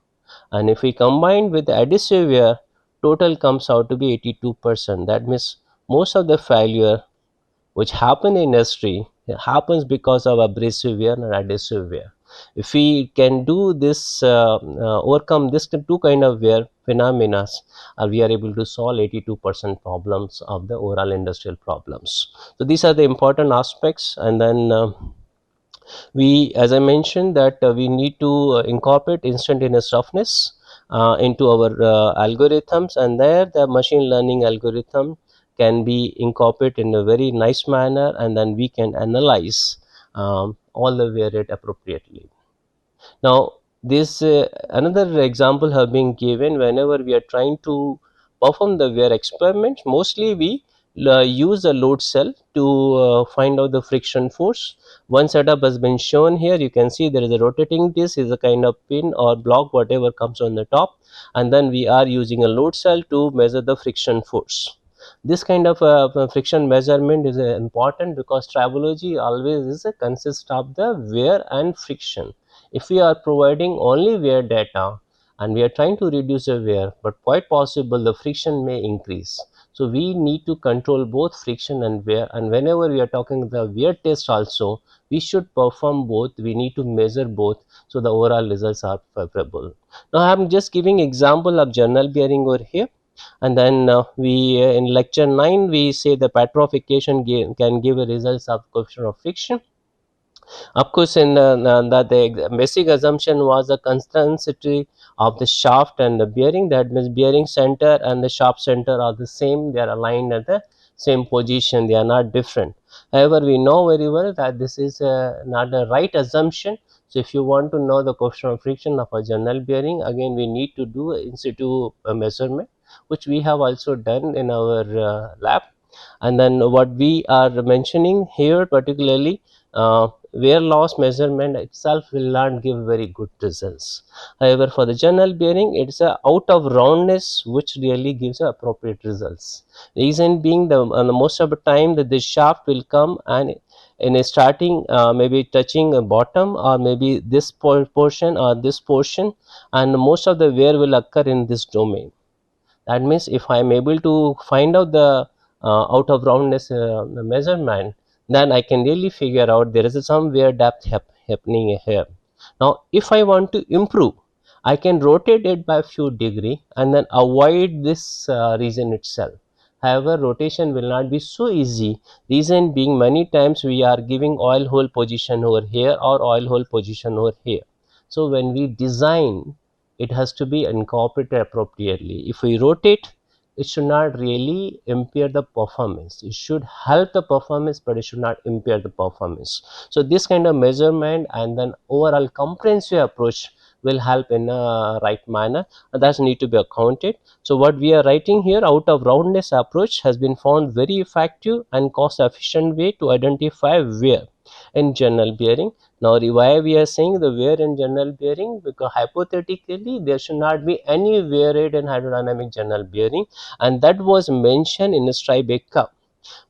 And if we combine with the adhesive wear, total comes out to be 82%. That means most of the failure which happen in industry happens because of abrasive wear and adhesive wear. If we can do this, overcome this two kind of wear phenomena, we are able to solve 82% problems of the overall industrial problems. So these are the important aspects. And then we, as I mentioned, that we need to incorporate instantaneous roughness into our algorithms, and there the machine learning algorithm can be incorporated in a very nice manner, and then we can analyze all the wear rate appropriately. Now this another example have been given. Whenever we are trying to perform the wear experiments, mostly we use a load cell to find out the friction force. One setup has been shown here. You can see there is a rotating disc, is a kind of pin or block, whatever comes on the top, and then we are using a load cell to measure the friction force. This kind of friction measurement is important, because tribology always is a consist of the wear and friction. If we are providing only wear data and we are trying to reduce the wear, but quite possible the friction may increase. So we need to control both friction and wear, and whenever we are talking the wear test also, we should perform both. We need to measure both, so the overall results are favorable. Now I am just giving example of journal bearing over here. And then we in lecture 9 we say the petrification can give a results of coefficient of friction. Of course, in the basic assumption was the constancy of the shaft and the bearing. That means bearing center and the shaft center are the same. They are aligned at the same position. They are not different. However, we know very well that this is not a right assumption. So, if you want to know the coefficient of friction of a general bearing, again we need to do in situ measurement, which we have also done in our lab. And then what we are mentioning here particularly, wear loss measurement itself will not give very good results. However, for the general bearing, it's a out of roundness which really gives appropriate results. Reason being, the most of the time that the shaft will come and in a starting maybe touching a bottom, or maybe this portion or this portion, and most of the wear will occur in this domain. That means if I am able to find out the out of roundness measurement, then I can really figure out there is some wear depth happening here. Now, if I want to improve, I can rotate it by a few degree and then avoid this region itself. However, rotation will not be so easy. Reason being, many times we are giving oil hole position over here or oil hole position over here. So when we design, it has to be incorporated appropriately. If we rotate, it should not really impair the performance. It should help the performance, but it should not impair the performance. So this kind of measurement and then overall comprehensive approach will help in a right manner, and that need to be accounted. So what we are writing here, out of roundness approach has been found very effective and cost efficient way to identify wear in general bearing. Now, why we are saying the wear in general bearing? Because hypothetically there should not be any wear rate in hydrodynamic general bearing, and that was mentioned in the Tribeca.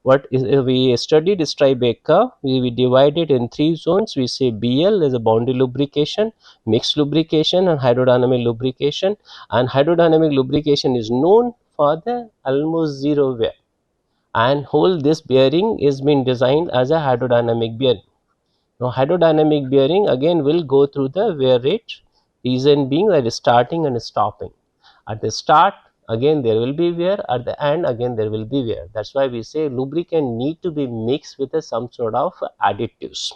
What is we studied Tribeca, we divided in three zones. We say BL is a boundary lubrication, mixed lubrication, and hydrodynamic lubrication. And hydrodynamic lubrication is known for the almost zero wear, and whole this bearing is been designed as a hydrodynamic bearing. Now, hydrodynamic bearing again will go through the wear rate, reason being that is starting and stopping. At the start, again there will be wear, at the end again there will be wear. That's why we say lubricant need to be mixed with some sort of additives,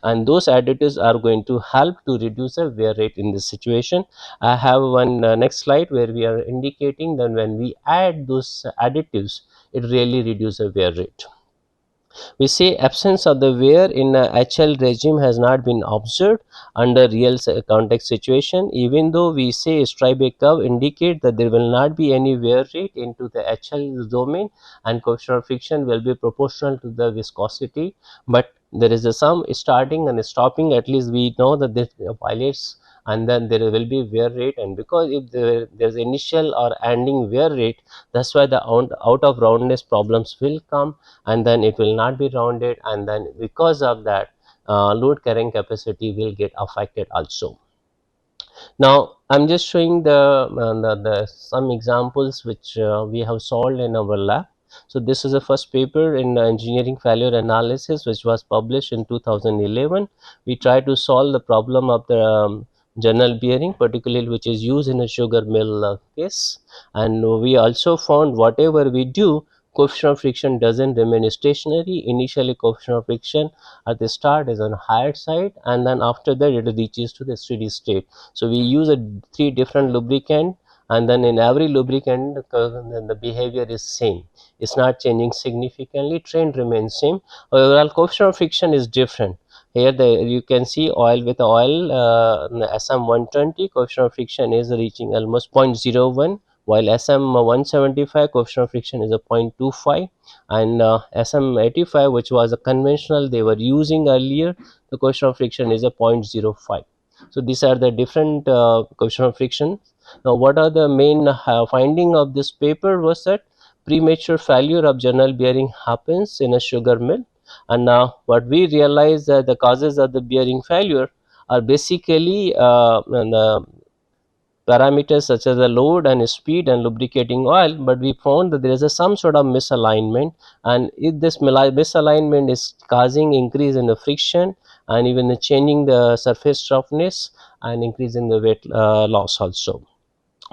and those additives are going to help to reduce the wear rate in this situation. I have one next slide where we are indicating that when we add those additives, it really reduces the wear rate. We say absence of the wear in a HL regime has not been observed under real context situation. Even though we say Stribe curve indicate that there will not be any wear rate into the HL domain, and coefficient of friction will be proportional to the viscosity, but there is some starting and stopping. At least we know that this violates, and then there will be wear rate, and because if there is initial or ending wear rate, that's why the out of roundness problems will come, and then it will not be rounded, and then because of that load carrying capacity will get affected also. Now I'm just showing the some examples which we have solved in our lab. So this is the first paper in engineering failure analysis which was published in 2011. We try to solve the problem of the general bearing, particularly which is used in a sugar mill case, and we also found whatever we do, coefficient of friction doesn't remain stationary. Initially coefficient of friction at the start is on higher side, and then after that it reaches to the steady state. So we use three different lubricant, and then in every lubricant the behavior is same. It's not changing significantly, trend remains same. However, coefficient of friction is different. Here you can see oil with oil SM120 coefficient of friction is reaching almost 0.01, while SM175 coefficient of friction is a 0.25, and SM85, which was a conventional they were using earlier, the coefficient of friction is a 0.05. So these are the different coefficient of friction. Now what are the main finding of this paper was that premature failure of general bearing happens in a sugar mill, and now what we realize that the causes of the bearing failure are basically the parameters such as the load and speed and lubricating oil, but we found that there is some sort of misalignment, and if this misalignment is causing increase in the friction and even changing the surface roughness and increasing the weight loss also.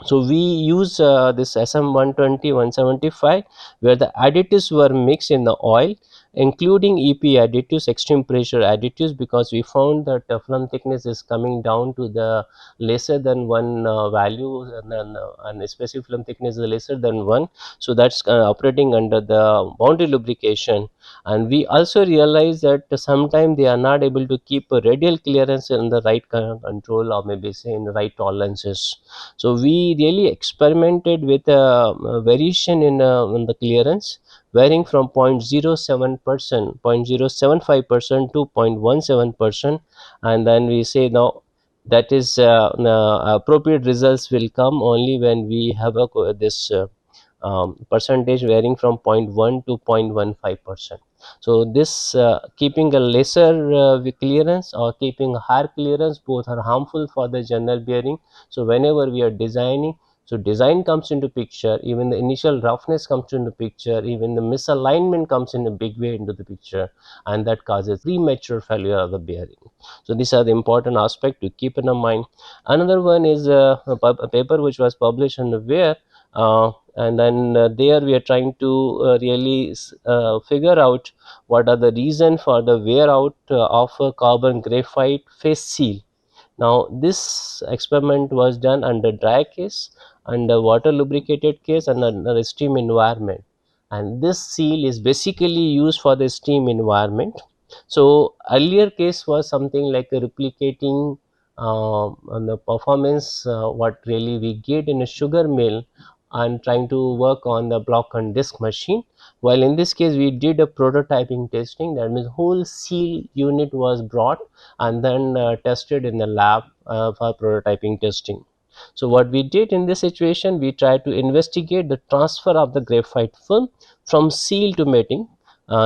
So we use this SM120 175, where the additives were mixed in the oil, including EP additives, extreme pressure additives, because we found that film thickness is coming down to the lesser than one value, and then and specific film thickness is lesser than one. So that's operating under the boundary lubrication. And we also realize that sometimes they are not able to keep a radial clearance in the right control, or maybe say in the right tolerances. So we really experimented with a variation in the clearance, varying from 0.07%, 0.075% to 0.17%, and then we say now that is appropriate results will come only when we have this percentage varying from zero point 0.1 to 0.15%. So this keeping a lesser clearance or keeping a higher clearance, both are harmful for the general bearing. So whenever we are designing, so design comes into picture, even the initial roughness comes into picture, even the misalignment comes in a big way into the picture, and that causes premature failure of the bearing. So these are the important aspect to keep in mind. Another one is a paper which was published in the Wear, and then there we are trying to really figure out what are the reason for the wear out of a carbon graphite face seal. Now this experiment was done under dry case, under water lubricated case, and under steam environment, and this seal is basically used for the steam environment. So earlier case was something like a replicating on the performance what really we get in a sugar mill, and trying to work on the block and disk machine. While in this case we did a prototyping testing, that means whole seal unit was brought and then tested in the lab for prototyping testing. So what we did in this situation, we tried to investigate the transfer of the graphite film from seal to mating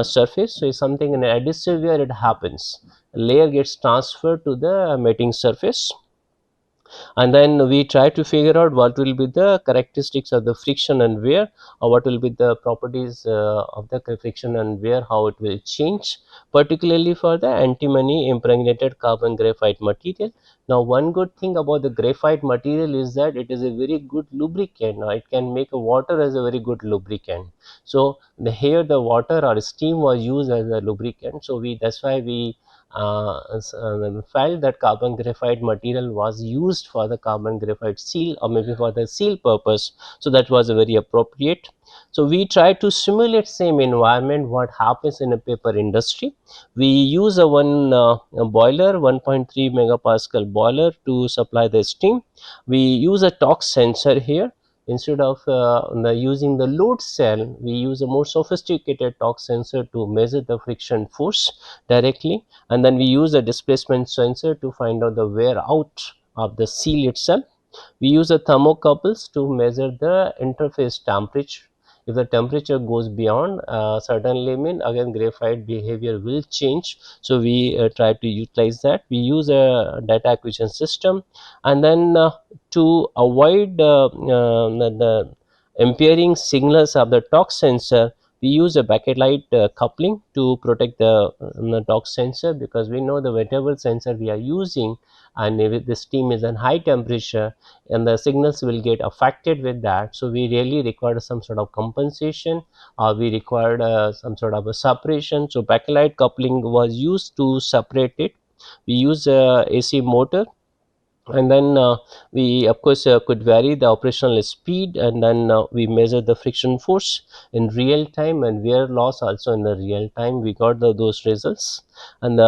surface. So it's something in adhesive where it happens, a layer gets transferred to the mating surface, and then we try to figure out what will be the characteristics of the friction and wear, or what will be the properties of the friction and wear, how it will change, particularly for the antimony impregnated carbon graphite material. Now one good thing about the graphite material is that it is a very good lubricant. Now it can make a water as a very good lubricant. So here the water or steam was used as a lubricant, so we, that's why we felt that carbon graphite material was used for the carbon graphite seal, or maybe for the seal purpose. So that was very appropriate. So we try to simulate same environment what happens in a paper industry. We use a boiler, 1.3 megapascal boiler to supply the steam. We use a torque sensor here. Instead of using the load cell, we use a more sophisticated torque sensor to measure the friction force directly, and then we use a displacement sensor to find out the wear out of the seal itself. We use a thermocouples to measure the interface temperature. If the temperature goes beyond a certain limit, again graphite behavior will change. So we try to utilize that. We use a data acquisition system, and then to avoid the impairing signals of the torque sensor, we use a bakelite coupling to protect the torque sensor, because we know the whatever sensor we are using, and if the steam is in high temperature, and the signals will get affected with that. So we really required some sort of compensation, or we required some sort of a separation. So bakelite coupling was used to separate it. We use a AC motor, and then we of course could vary the operational speed, and then we measure the friction force in real time, and wear loss also in the real time. We got those results, and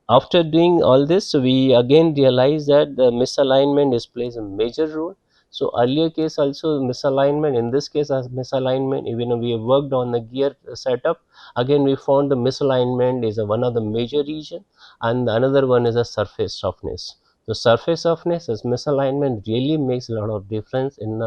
after doing all this, we again realize that the misalignment is plays a major role. So earlier case also misalignment, in this case as misalignment, even though we have worked on the gear setup, again we found the misalignment is one of the major reason, and another one is a surface softness. The surface softness as misalignment really makes a lot of difference in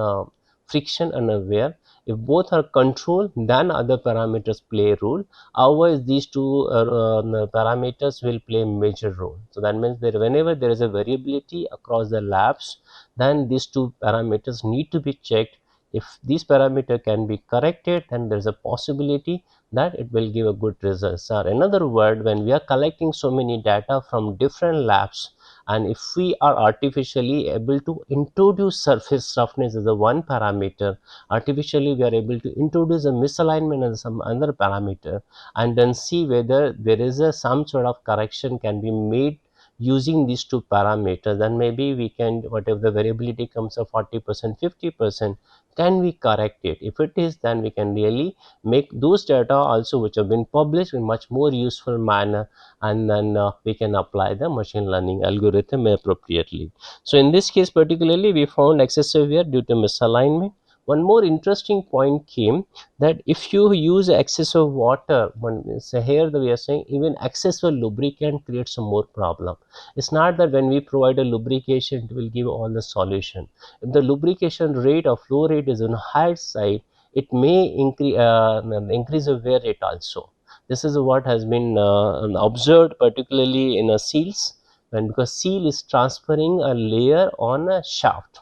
friction and wear. If both are controlled, then other parameters play a role. Otherwise, these two parameters will play a major role. So that means that whenever there is a variability across the labs, then these two parameters need to be checked. If these parameter can be corrected, then there is a possibility that it will give a good results. Or another word, when we are collecting so many data from different labs, And if we are artificially able to introduce surface roughness as a one parameter, artificially we are able to introduce a misalignment as some other parameter, and then see whether there is a some sort of correction can be made using these two parameters, then maybe we can, whatever the variability comes of 40%, 50%, can we correct it? If it is, then we can really make those data also which have been published in much more useful manner, and then we can apply the machine learning algorithm appropriately. So in this case particularly, we found excessive wear due to misalignment. One more interesting point came that if you use excessive water, so here we are saying even excessive lubricant creates some more problem. It's not that when we provide a lubrication it will give all the solution. If the lubrication rate or flow rate is on higher side, it may increase the wear rate also. This is what has been observed particularly in a seals, when because seal is transferring a layer on a shaft.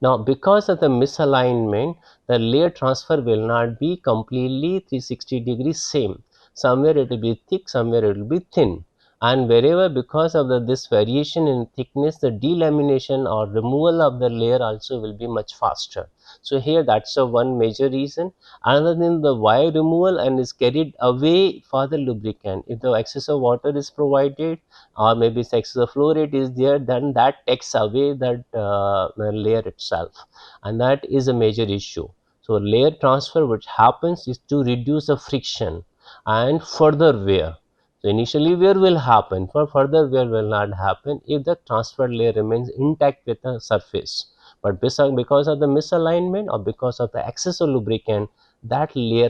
Now, because of the misalignment, the layer transfer will not be completely 360 degrees same. Somewhere it will be thick, somewhere it will be thin. And wherever, because of this variation in thickness, the delamination or removal of the layer also will be much faster. So here that's a one major reason. Another than the wire removal and is carried away for the lubricant. If the excess of water is provided, or maybe excess flow rate is there, then that takes away that layer itself, and that is a major issue. So layer transfer which happens is to reduce the friction and further wear. So initially wear will happen, for further wear will not happen if the transfer layer remains intact with the surface. But because of the misalignment or because of the excess of lubricant, that layer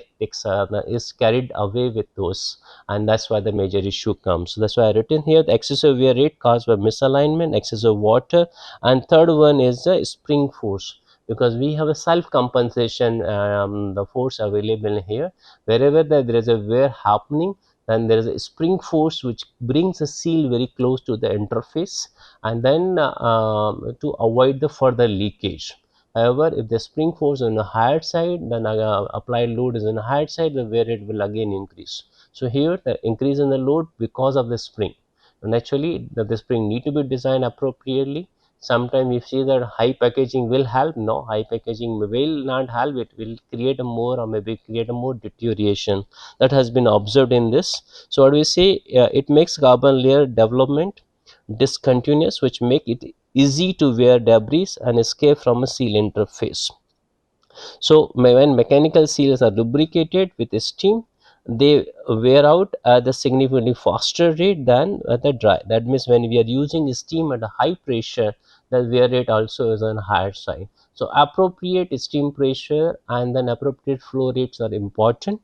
is carried away with those, and that's why the major issue comes. So that's why I written here the excessive wear rate caused by misalignment, excessive water, and third one is the spring force, because we have a self compensation the force available here. Wherever there is a wear happening, then there is a spring force which brings the seal very close to the interface, and then to avoid the further leakage. However, if the spring force is on the higher side, then applied load is on the higher side, the wear rate will again increase. So here the increase in the load because of the spring. Naturally, the spring need to be designed appropriately. Sometimes you see that high packaging will help. No, high packaging will not help. It will create a more, or maybe create a more deterioration that has been observed in this. So what we say, it makes carbon layer development discontinuous, which make it easy to wear debris and escape from a seal interface. So when mechanical seals are lubricated with steam, they wear out at a significantly faster rate than at the dry. That means when we are using steam at a high pressure, the wear rate also is on higher side. So appropriate steam pressure and then appropriate flow rates are important,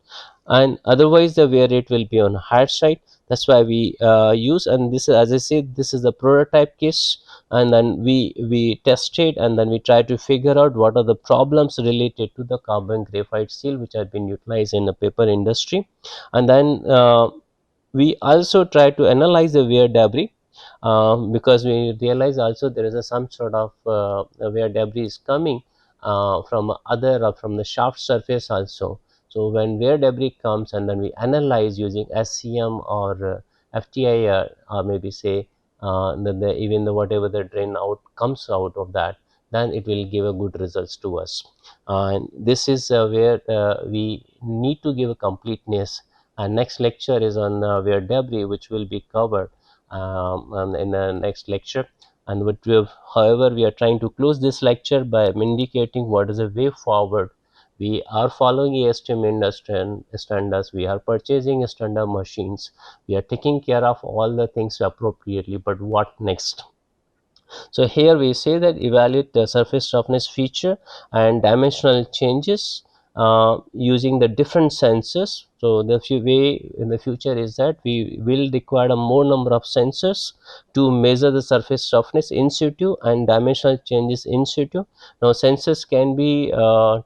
and otherwise the wear rate will be on higher side. That's why we use, and this is, as I said, this is the prototype case, and then we test it, and then we try to figure out what are the problems related to the carbon graphite seal which have been utilized in the paper industry. And then we also try to analyze the wear debris, because we realize also there is some sort of wear debris is coming from other, or from the shaft surface also. So when wear debris comes, and then we analyze using SCM or FTIR, or maybe say even the whatever the drain out comes out of that, then it will give a good results to us. And this is where we need to give a completeness. And next lecture is on wear debris, which will be covered in the next lecture. And what we have, however, we are trying to close this lecture by indicating what is the way forward. We are following ASTM industry standards, we are purchasing standard machines, we are taking care of all the things appropriately, but what next? So here we say that evaluate the surface roughness feature and dimensional changes using the different sensors. So the way in the future is that we will require a more number of sensors to measure the surface roughness in situ and dimensional changes in situ. Now sensors can be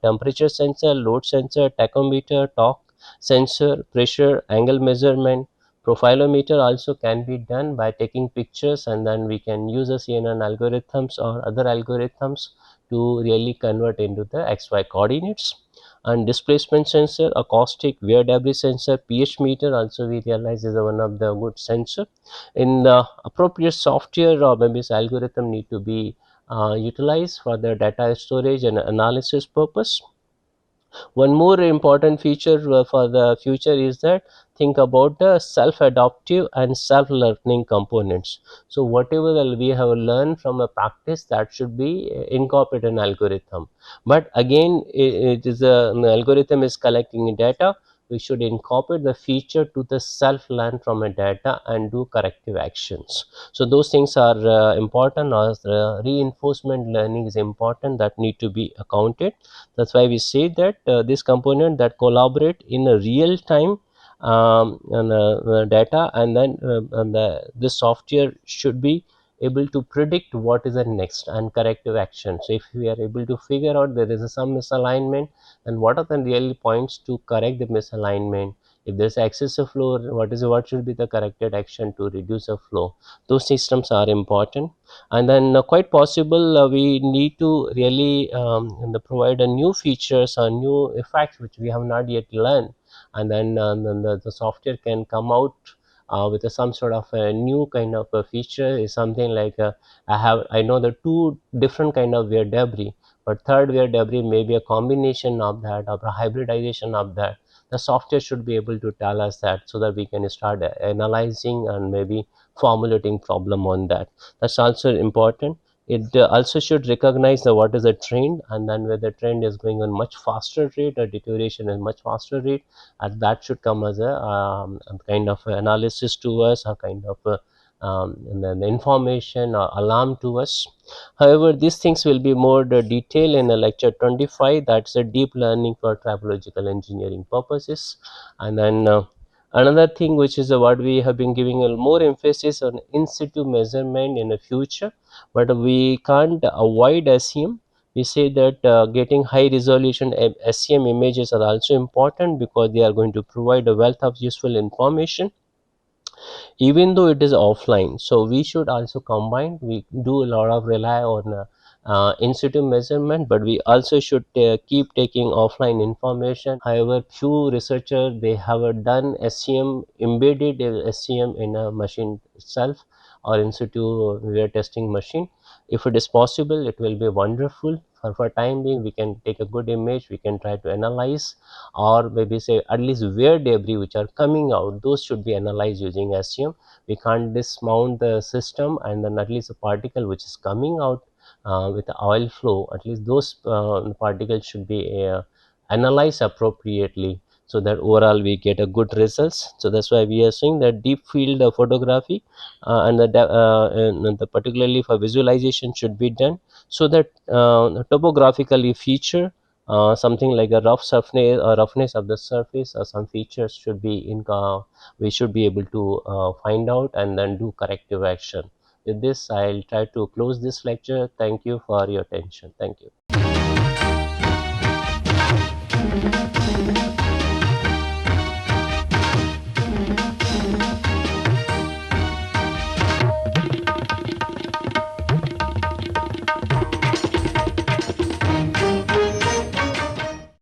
temperature sensor, load sensor, tachometer, torque sensor, pressure, angle measurement. Profilometer also can be done by taking pictures, and then we can use a CNN algorithms or other algorithms to really convert into the XY coordinates. and displacement sensor, acoustic, wear debris sensor, pH meter also we realize is one of the good sensor. In the appropriate software or maybe algorithm need to be utilized for the data storage and analysis purpose. One more important feature for the future is that think about the self-adaptive and self-learning components. So whatever that we have learned from a practice, that should be incorporated in algorithm. But again, it is an algorithm is collecting data. We should incorporate the feature to the self-learn from a data and do corrective actions. So those things are important, or reinforcement learning is important, that need to be accounted. That's why we say that this component that collaborate in a real time data, and then the software should be able to predict what is the next and corrective action. So if we are able to figure out there is some misalignment, and what are the real points to correct the misalignment, if there's excessive flow, what should be the corrected action to reduce the flow. Those systems are important. And then quite possible we need to really provide a new features or new effects which we have not yet learned, and then the software can come out with some sort of a new kind of a feature, is something like I know the two different kind of wear debris, but third wear debris may be a combination of that or a hybridization of that. The software should be able to tell us that, so that we can start analyzing and maybe formulating problem on that. That's also important. It also should recognize the what is the trend, and then where the trend is going on much faster rate or deterioration is much faster rate, and that should come as a kind of analysis to us, a kind of and then the information or alarm to us. However, these things will be more the detail in the lecture 25, that's a deep learning for tribological engineering purposes. And then another thing which is what we have been giving a more emphasis on in situ measurement in the future, but we can't avoid SEM. We say that getting high resolution SEM images are also important, because they are going to provide a wealth of useful information even though it is offline. So we should also combine, we do a lot of rely on in situ measurement, but we also should keep taking offline information. However, few researchers they have done SEM, embedded SEM in a machine itself, or in situ we are testing machine. If it is possible, it will be wonderful. For time being, we can take a good image, we can try to analyze, or maybe say at least wear debris which are coming out, those should be analyzed using SEM. We can't dismount the system, and then at least a particle which is coming out with the oil flow, at least those particles should be analyzed appropriately, so that overall we get a good results. So that's why we are saying that deep field photography and the particularly for visualization should be done, so that topographically feature something like a roughness of the surface, or some features should be in we should be able to find out and then do corrective action. With this, I'll try to close this lecture. Thank you for your attention. Thank you.